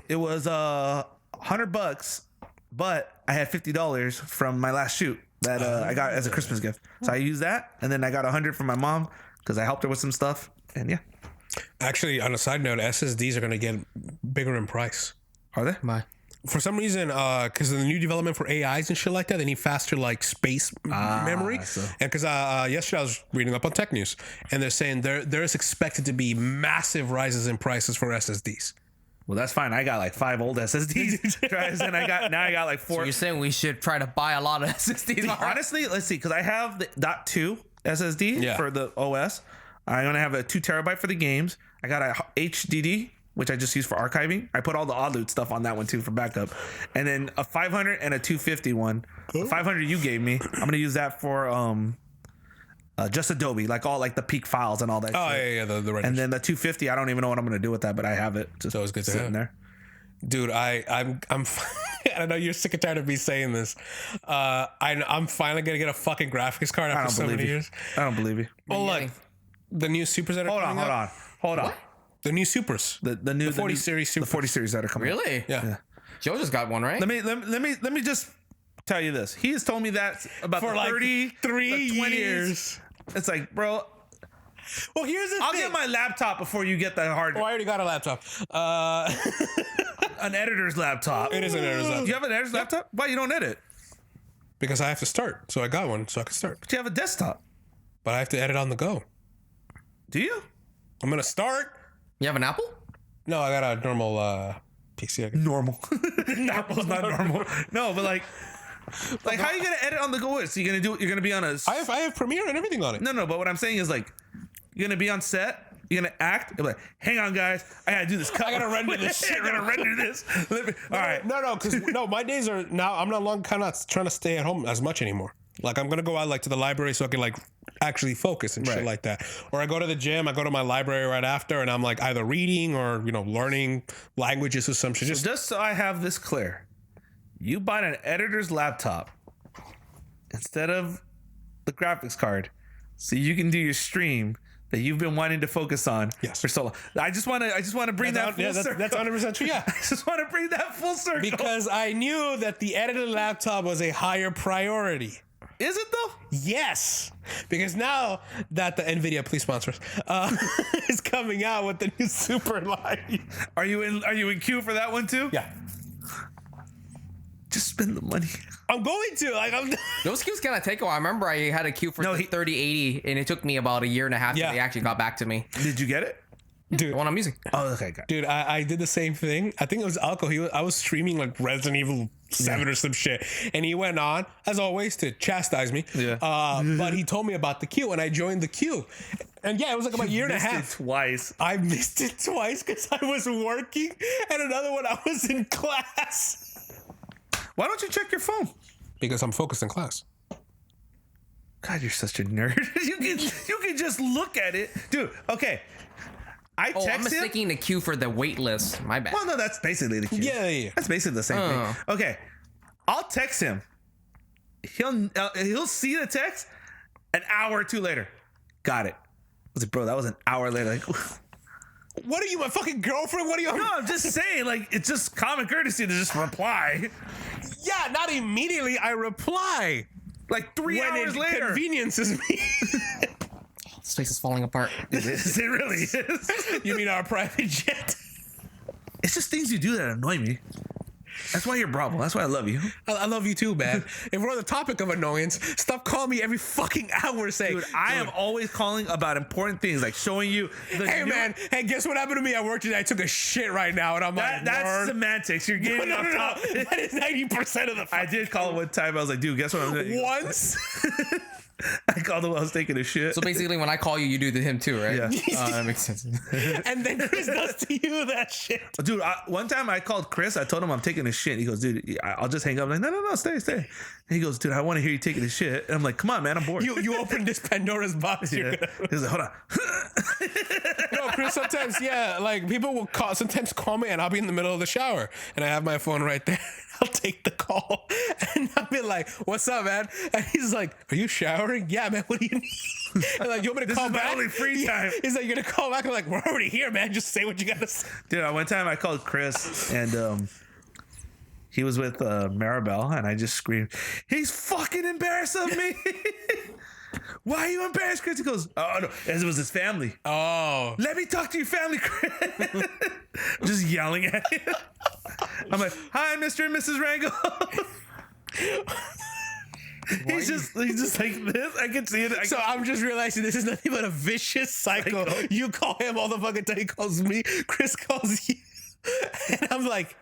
It was $100, but I had $50 from my last shoot that I got as a Christmas gift. So I used that, and then I got $100 from my mom because I helped her with some stuff. And yeah, Actually, on a side note, SSDs are gonna get bigger in price. are they? Bye. For some reason, because of the new development for AIs and shit like that, they need faster like space memory. so- And because yesterday I was reading up on tech news, and they're saying there is expected to be massive rises in prices for SSDs. Well, that's fine. I got like 5 old SSD drives, and I got like 4. You're saying we should try to buy a lot of SSDs? Honestly, let's see, because I have the .2 SSD Yeah. for the OS. I'm gonna have a 2 terabyte for the games. I got a HDD, which I just use for archiving. I put all the AWD Loot stuff on that one too for backup, and then a 500 and a 250 one. The 500 you gave me, I'm gonna use that for just Adobe, like all like the peak files and all that. Oh shit. yeah, the renders. And then the 250, I don't even know what I'm gonna do with that, but I have it. Just always good to sitting have. there. Dude, I'm I know you're sick and tired of me saying this. I'm finally gonna get a fucking graphics card I after don't so believe many you. years. I don't believe you. Well, look, the new supers that are Hold on, coming out. hold on. The new supers. The new 40 series the Super. 40 series that are coming. Really? Yeah. Joe just got one, right? Let me just tell you this. He has told me that about For the like 30, 3 the 20s. years. It's like, bro, Well, here's the I'll thing. get my laptop before you get the hard Oh, I already got a laptop. an editor's laptop. It is an editor's laptop. You have an editor's laptop? Why you don't edit? Because I have to start. So I got one so I can start. But you have a desktop. But I have to edit on the go. Do you? I'm going to start. You have an Apple? No, I got a normal PC. I guess. Normal. Apple's not normal. No, but like how are you gonna edit on the go? So you're gonna be on a I have Premiere and everything on it. No, but what I'm saying is like you're gonna be on set, you're gonna act, you're like, hang on guys, I gotta do this cut. I gotta render this shit. I gotta render this. All right. No, because my days are now. I'm not long kind of trying to stay at home as much anymore. Like I'm gonna go out like to the library so I can like actually focus and shit Right. like that. Or I go to the gym. I go to my library right after, and I'm like either reading or learning languages or some shit. Just so I have this clear, you bought an editor's laptop instead of the graphics card so you can do your stream that you've been wanting to focus on Yes. for so long. I just want to bring that full circle. that's 100% true. Yeah. I just want to bring that full circle. Because I knew that the edited laptop was a higher priority. Is it though? Yes, because now that the NVIDIA, please sponsor us, is coming out with the new Super line. Are you in queue for that one too? Yeah, Just spend the money. I'm going to. Like, I'm. Those queues kind of take a while. I remember I had a queue for No, the 3080, and it took me about a year and a half Yeah. till they actually got back to me. Did you get it? The one I'm using. Oh, okay, got it. Dude, I did the same thing. I think it was Alco. I was streaming like Resident Evil 7 or some shit, and he went on as always to chastise me. Yeah. But he told me about the queue, and I joined the queue. And yeah, it was like about a year and a Missed it half. twice. I missed it twice because I was working, and another one I was in class. Why don't you check your phone? Because I'm focused in class. God, you're such a nerd. you can just look at it, dude. Okay, I Oh, I'm text him. mistaking the queue for the wait list. My bad. Well, no, that's basically the cue. Yeah. That's basically the same thing. Okay, I'll text him. He'll see the text an hour or two later. Got it. I was like, bro, that was an hour later. Like, What are you, my fucking girlfriend? What are you? no, I'm just saying, like, it's just common courtesy to just reply. Yeah, not immediately. I reply. Like 3 hours later. Conveniences me. This place is falling apart. It really is. You mean our private jet? It's just things you do that annoy me. That's why you're Bravo. That's why I love you. I love you too, man. If we're on the topic of annoyance, stop calling me every fucking hour saying, Dude, I am always calling about important things, like showing you the hey, new- man, hey, guess what happened to me at work today? I took a shit right now, and I'm like, That's "Word." semantics. You're getting off topic. That is 90% of the I did call it one time. I was like, dude, guess what I'm doing? once. I called him while I was taking a shit. So basically, when I call you, you do to him too, right? Yeah. Oh, that makes sense. And then Chris does to you that shit. Dude, one time I called Chris. I told him I'm taking a shit. He goes, dude, I'll just hang up. I'm like, no, stay. And he goes, dude, I want to hear you taking a shit. And I'm like, come on, man, I'm bored. You opened this Pandora's box. Yeah. He's like, hold on. No, Chris, sometimes, yeah, like people will sometimes call me and I'll be in the middle of the shower and I have my phone right there. I'll take the call and I'll be like, what's up, man? And he's like, are you showering? Yeah, man, what do you need? And like, you want me to This call is my back? only free time. He's like, you're going to call back? I'm like, we're already here, man. Just say what you got to say. Dude, one time I called Chris and he was with Maribel and I just screamed, he's fucking embarrassed of me. Why are you embarrassed, Chris? He goes, oh, no, it was his family. Oh. Let me talk to your family, Chris. Just yelling at him. I'm like, hi, Mr. and Mrs. Rango. He's just like this. I can see it. So I'm just realizing this is nothing but a vicious cycle. You call him all the fucking time. He calls me. Chris calls you. And I'm like,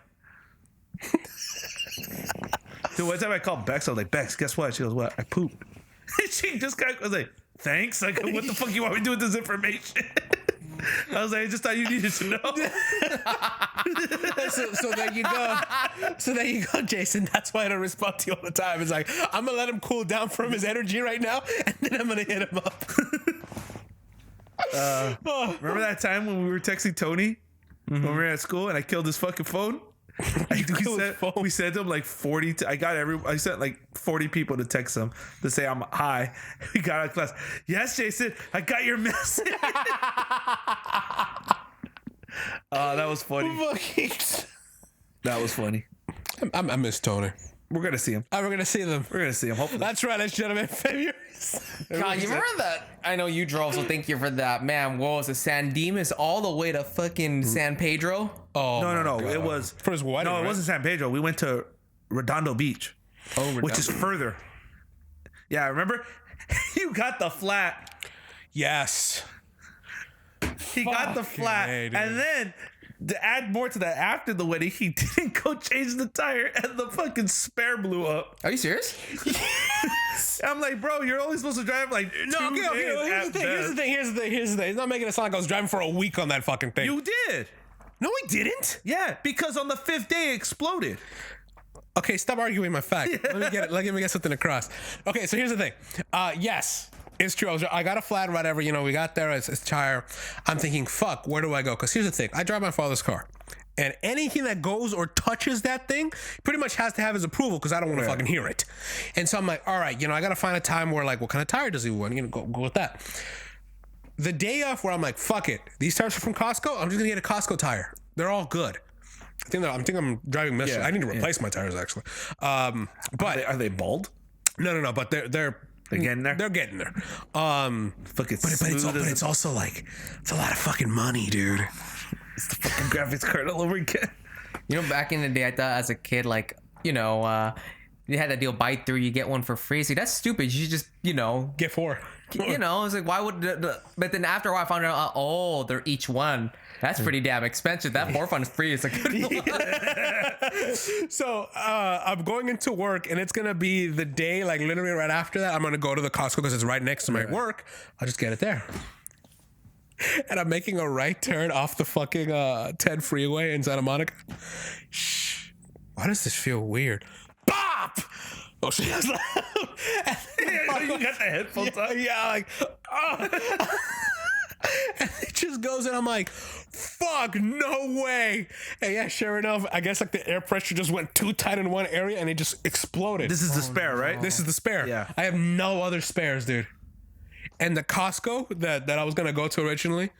dude, one time I called Bex. I was like, Bex, guess what? She goes, what? I pooped. She just got, I was like, thanks. Like, what the fuck you want me to do with this information? I was like, I just thought you needed to know. so there you go. So there you go, Jason. That's why I don't respond to you all the time. It's like, I'm going to let him cool down from his energy right now, and then I'm going to hit him up. Remember that time when we were texting Tony when we were at school and I killed his fucking phone? We sent him like 40. I sent like 40 people to text him to say I'm high. We got out of class. Yes, Jason, I got your message. That was funny. That was funny. I miss Tony. We're gonna see him. We're going to see them. We're gonna see him. Hopefully. That's right, ladies and gentlemen. February. God, you remember that? I know you drove, so thank you for that. Man, what was it? San Dimas all the way to fucking San Pedro? Oh, No. God. It was for his wedding. No, it right? wasn't San Pedro. We went to Redondo Beach, which is further. Yeah, remember? You got the flat. Yes. He got the Fucking flat, A, dude. and then to add more to that, after the wedding, he didn't go change the tire, and the fucking spare blew up. Are you serious? I'm like, bro, you're only supposed to drive like No, 2 okay. days Here's at the thing. Here's the thing. It's not making it sound like I was driving for a week on that fucking thing. You did, No, I didn't. yeah, because on the 5th day it exploded. Okay, stop arguing my fact. Let me get something across. Okay, so here's the thing. Yes, it's true. I got a flat, whatever. You know, we got there. It's tire. I'm thinking, fuck, where do I go? Because here's the thing. I drive my father's car. And anything that goes or touches that thing pretty much has to have his approval because I don't want to fucking hear it. And so I'm like, all right, I got to find a time where, like, what kind of tire does he want? Go with that. The day off where I'm like, fuck it. These tires are from Costco. I'm just going to get a Costco tire. They're all good. I think I'm driving miserably. I need to replace my tires, actually. But Are they bald? no. But they're getting there. They're getting there. Fucking But it's also like it's a lot of fucking money, dude. it's the fucking graphics card all over again. Back in the day, I thought as a kid, like, you had that deal, buy 3, you get 1 for free. See, that's stupid. You should just, Get 4. it's like, why would but then after a while I found out, they're each one. That's pretty damn expensive. That 4 fun is free. It's a good one. So I'm going into work, and it's gonna be the day, like literally right after that. I'm gonna go to the Costco because it's right next to my work. I'll just get it there. And I'm making a right turn off the fucking 10 freeway in Santa Monica. Shh. Why does this feel weird? Bop! Oh, she was like, You got the headphones on. yeah, like, and it just goes, and I'm like, fuck, no way. And yeah, sure enough, I guess like the air pressure just went too tight in one area and it just exploded. This is the spare, right? This is the spare. Yeah. I have no other spares, dude. And the Costco that I was gonna go to originally,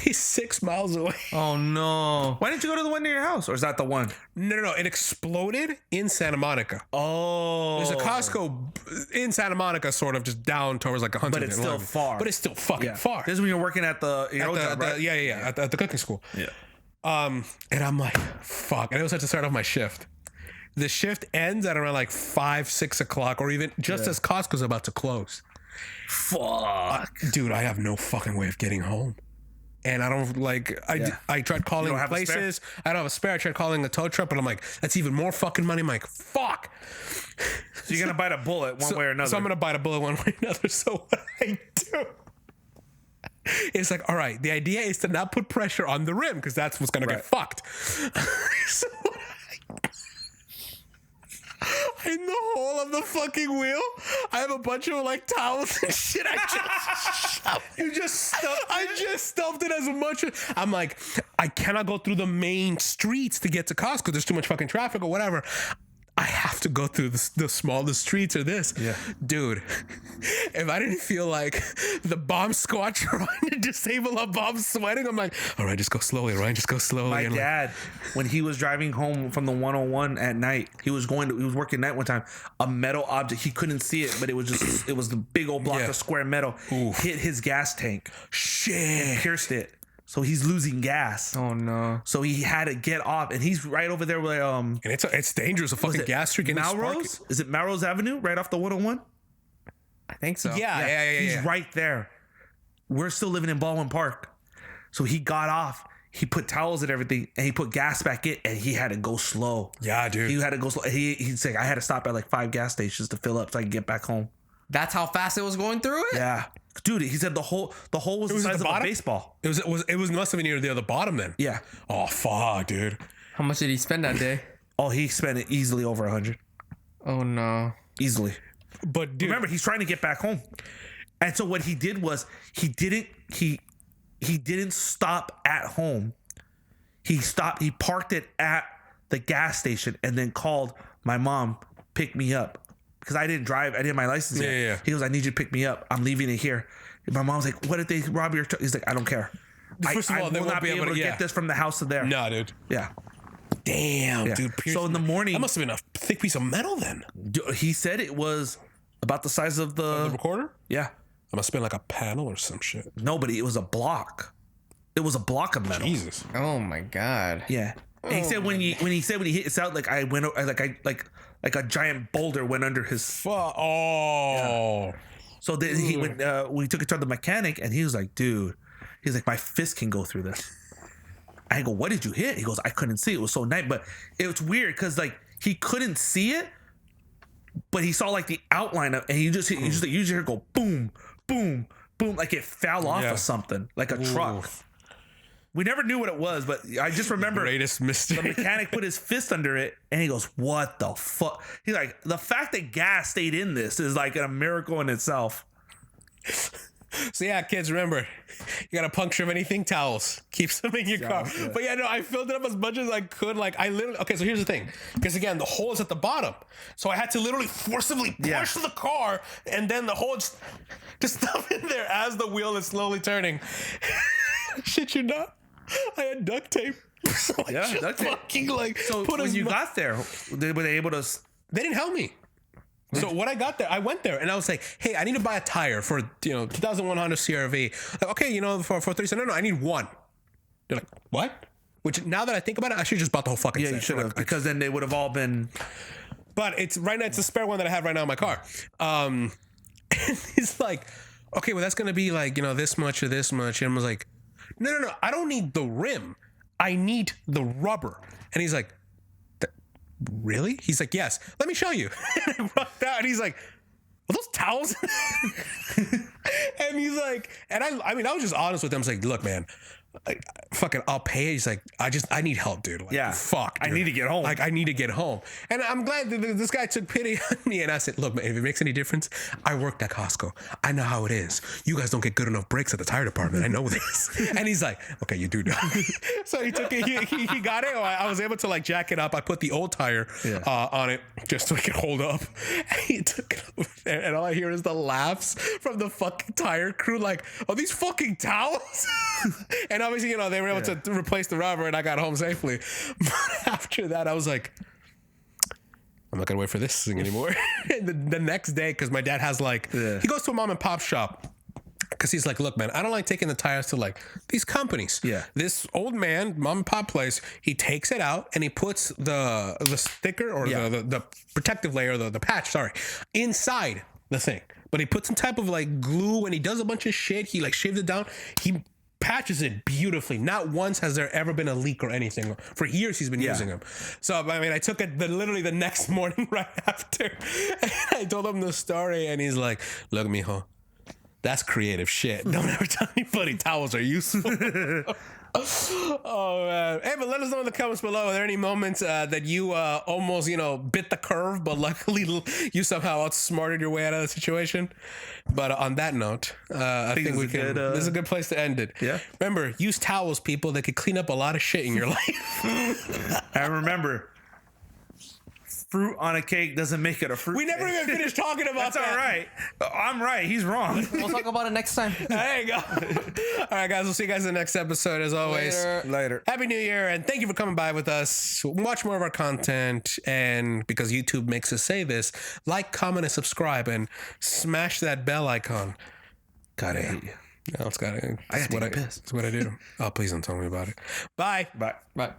he's 6 miles away. Oh no. Why didn't you go to the one near your house, or is that the one? No, it exploded in Santa Monica. Oh, There's a Costco in Santa Monica, sort of just down towards like 100. but it's still far. But it's still fucking far. This is when you're working at your old job, right? Yeah. At the cooking school. Yeah. And I'm like, fuck. And it was had to start off my shift. The shift ends at around like 5, 6 o'clock, or even just as Costco's about to close. Fuck. Dude, I have no fucking way of getting home. And I don't like, I tried calling don't have a places. I don't have a spare. I tried calling a tow truck, but I'm like, that's even more fucking money. I'm like, fuck. So you're gonna bite a bullet one way or another. So I'm gonna bite a bullet one way or another. So what I do, it's like, all right, the idea is to not put pressure on the rim because that's what's gonna get fucked. So what in the hole of the fucking wheel, I have a bunch of like towels and shit. You just stuffed I just stuffed it as much. I'm like, I cannot go through the main streets to get to Costco. There's too much fucking traffic or whatever. I have to go through the smallest streets or this. Yeah. Dude, if I didn't feel like the bomb squad trying to disable a bomb sweating, I'm like, all right, just go slowly, Ryan. Just go slowly. My and dad, when he was driving home from the 101 at night, he was working night one time. A metal object, he couldn't see it, but it was the big old block of square metal hit his gas tank. Shit. Pierced it. So he's losing gas. Oh no. So he had to get off, and he's right over there where And it's dangerous. A fucking gas streak in Melrose? Is it Melrose Avenue, right off the 101? I think so. Yeah. He's right there. We're still living in Baldwin Park. So he got off. He put towels and everything, and he put gas back in, and he had to go slow. Yeah, dude. He had to go slow. He'd say, I had to stop at like 5 gas stations to fill up so I could get back home. That's how fast it was going through it? Yeah. Dude, he said the hole was the size of a baseball. It was must have been near the bottom then. Yeah. Oh fuck, dude. How much did he spend that day? Oh, he spent it easily over 100. Oh no. Easily. But dude, Remember, he's trying to get back home. And so what he did was he didn't stop at home. He parked it at the gas station and then called my mom, pick me up. Because I didn't drive, I didn't have my license yet. Yeah. He goes, I need you to pick me up. I'm leaving it here. And my mom's like, what if they rob your truck? He's like, I don't care. First of all, they will won't not be able to get this from the house to there. nah, dude. Yeah. Damn, Yeah. dude. So in the morning, that must have been a thick piece of metal then. he said it was about the size of The recorder? yeah. It must have been like a panel or some shit. Nobody. It was a block. It was a block of metal. Jesus. Oh my god. Yeah. And he said when he hit us out, like I went like a giant boulder went under his. Fuck. Oh. So then he went. We took it to the mechanic, and he was like, "Dude," he's like, "My fist can go through this." I go, "What did you hit?" He goes, "I couldn't see. It was so nice, but it was weird because like he couldn't see it, but he saw like the outline of, and you just hear it go boom, boom, boom, like it fell off of something, like a truck." We never knew what it was, but I just remember Greatest mystery. the mechanic put his fist under it, and he goes, "What the fuck?" He's like, "The fact that gas stayed in this is like a miracle in itself." So yeah, kids, remember, you gotta puncture anything, towels. Keep some in your car. Yeah. But yeah, no, I filled it up as much as I could. Like I literally, okay, so here's the thing. Because again, the hole is at the bottom. So I had to literally forcibly push the car, and then the hole just stuff in there as the wheel is slowly turning. Shit you not. I had duct tape. So I just duct tape. fucking like So put when you got there, were they able to? They didn't help me. So when I got there, I went there and I was like, "Hey, I need to buy a tire for 2001 Honda CR-V." Like, okay, for 30 cents. No, I need one. They're like, "What?" Which now that I think about it, I should have just bought the whole fucking Yeah, set. you should have, because then they would have all been. But it's right now. It's a spare one that I have right now in my car. And he's like, "Okay, well that's gonna be like this much or this much." And I was like, No. I don't need the rim. I need the rubber. And he's like, really? He's like, yes. Let me show you. And I walked out, and he's like, are those towels? And he's like, and I mean, I was just honest with him. I was like, look, man, I'll pay it. He's like, I need help, dude. Like, Yeah. fuck, dude. I need to get home. Like, I need to get home. And I'm glad that this guy took pity on me. And I said, look, man, if it makes any difference, I worked at Costco. I know how it is. You guys don't get good enough breaks at the tire department. I know this. And he's like, okay, you do know. So he took it. He got it. I was able to like jack it up. I put the old tire on it just so it could hold up. And he took it over there. And all I hear is the laughs from the fucking tire crew. Like, oh, these fucking towels. And obviously, you know, they were able to replace the rubber and I got home safely. But after that, I was like, I'm not going to wait for this thing anymore. the next day, because my dad has like, he goes to a mom and pop shop. Because he's like, look, man, I don't like taking the tires to like these companies. Yeah. This old man, mom and pop place, he takes it out and he puts the sticker or the protective layer, the patch, inside the thing. But he puts some type of like glue and he does a bunch of shit. He like shaves it down. He patches it beautifully. Not once has there ever been a leak or anything. For years he's been using them. So I mean, I took it literally the next morning right after. And I told him the story and he's like, look, mijo, that's creative shit. Don't ever tell anybody towels are useful. Oh man. Hey, but let us know in the comments below. Are there any moments that you almost, you know, bit the curve, but luckily you somehow outsmarted your way out of the situation? But on that note, I think we can. This is a good place to end it. Yeah. Remember, use towels, people. They could clean up a lot of shit in your life. And remember, fruit on a cake doesn't make it a fruit. We never even finished talking about That's that. all right. I'm right. He's wrong. We'll talk about it next time. There you go. All right, guys. We'll see you guys in the next episode. As always, Later. Happy New Year, and thank you for coming by with us. Watch more of our content, and because YouTube makes us say this, like, comment, and subscribe, and smash that bell icon. God, I hate you. No, it's gotta. I gotta take a piss. It's what I do. Oh, please don't tell me about it. Bye. Bye. Bye.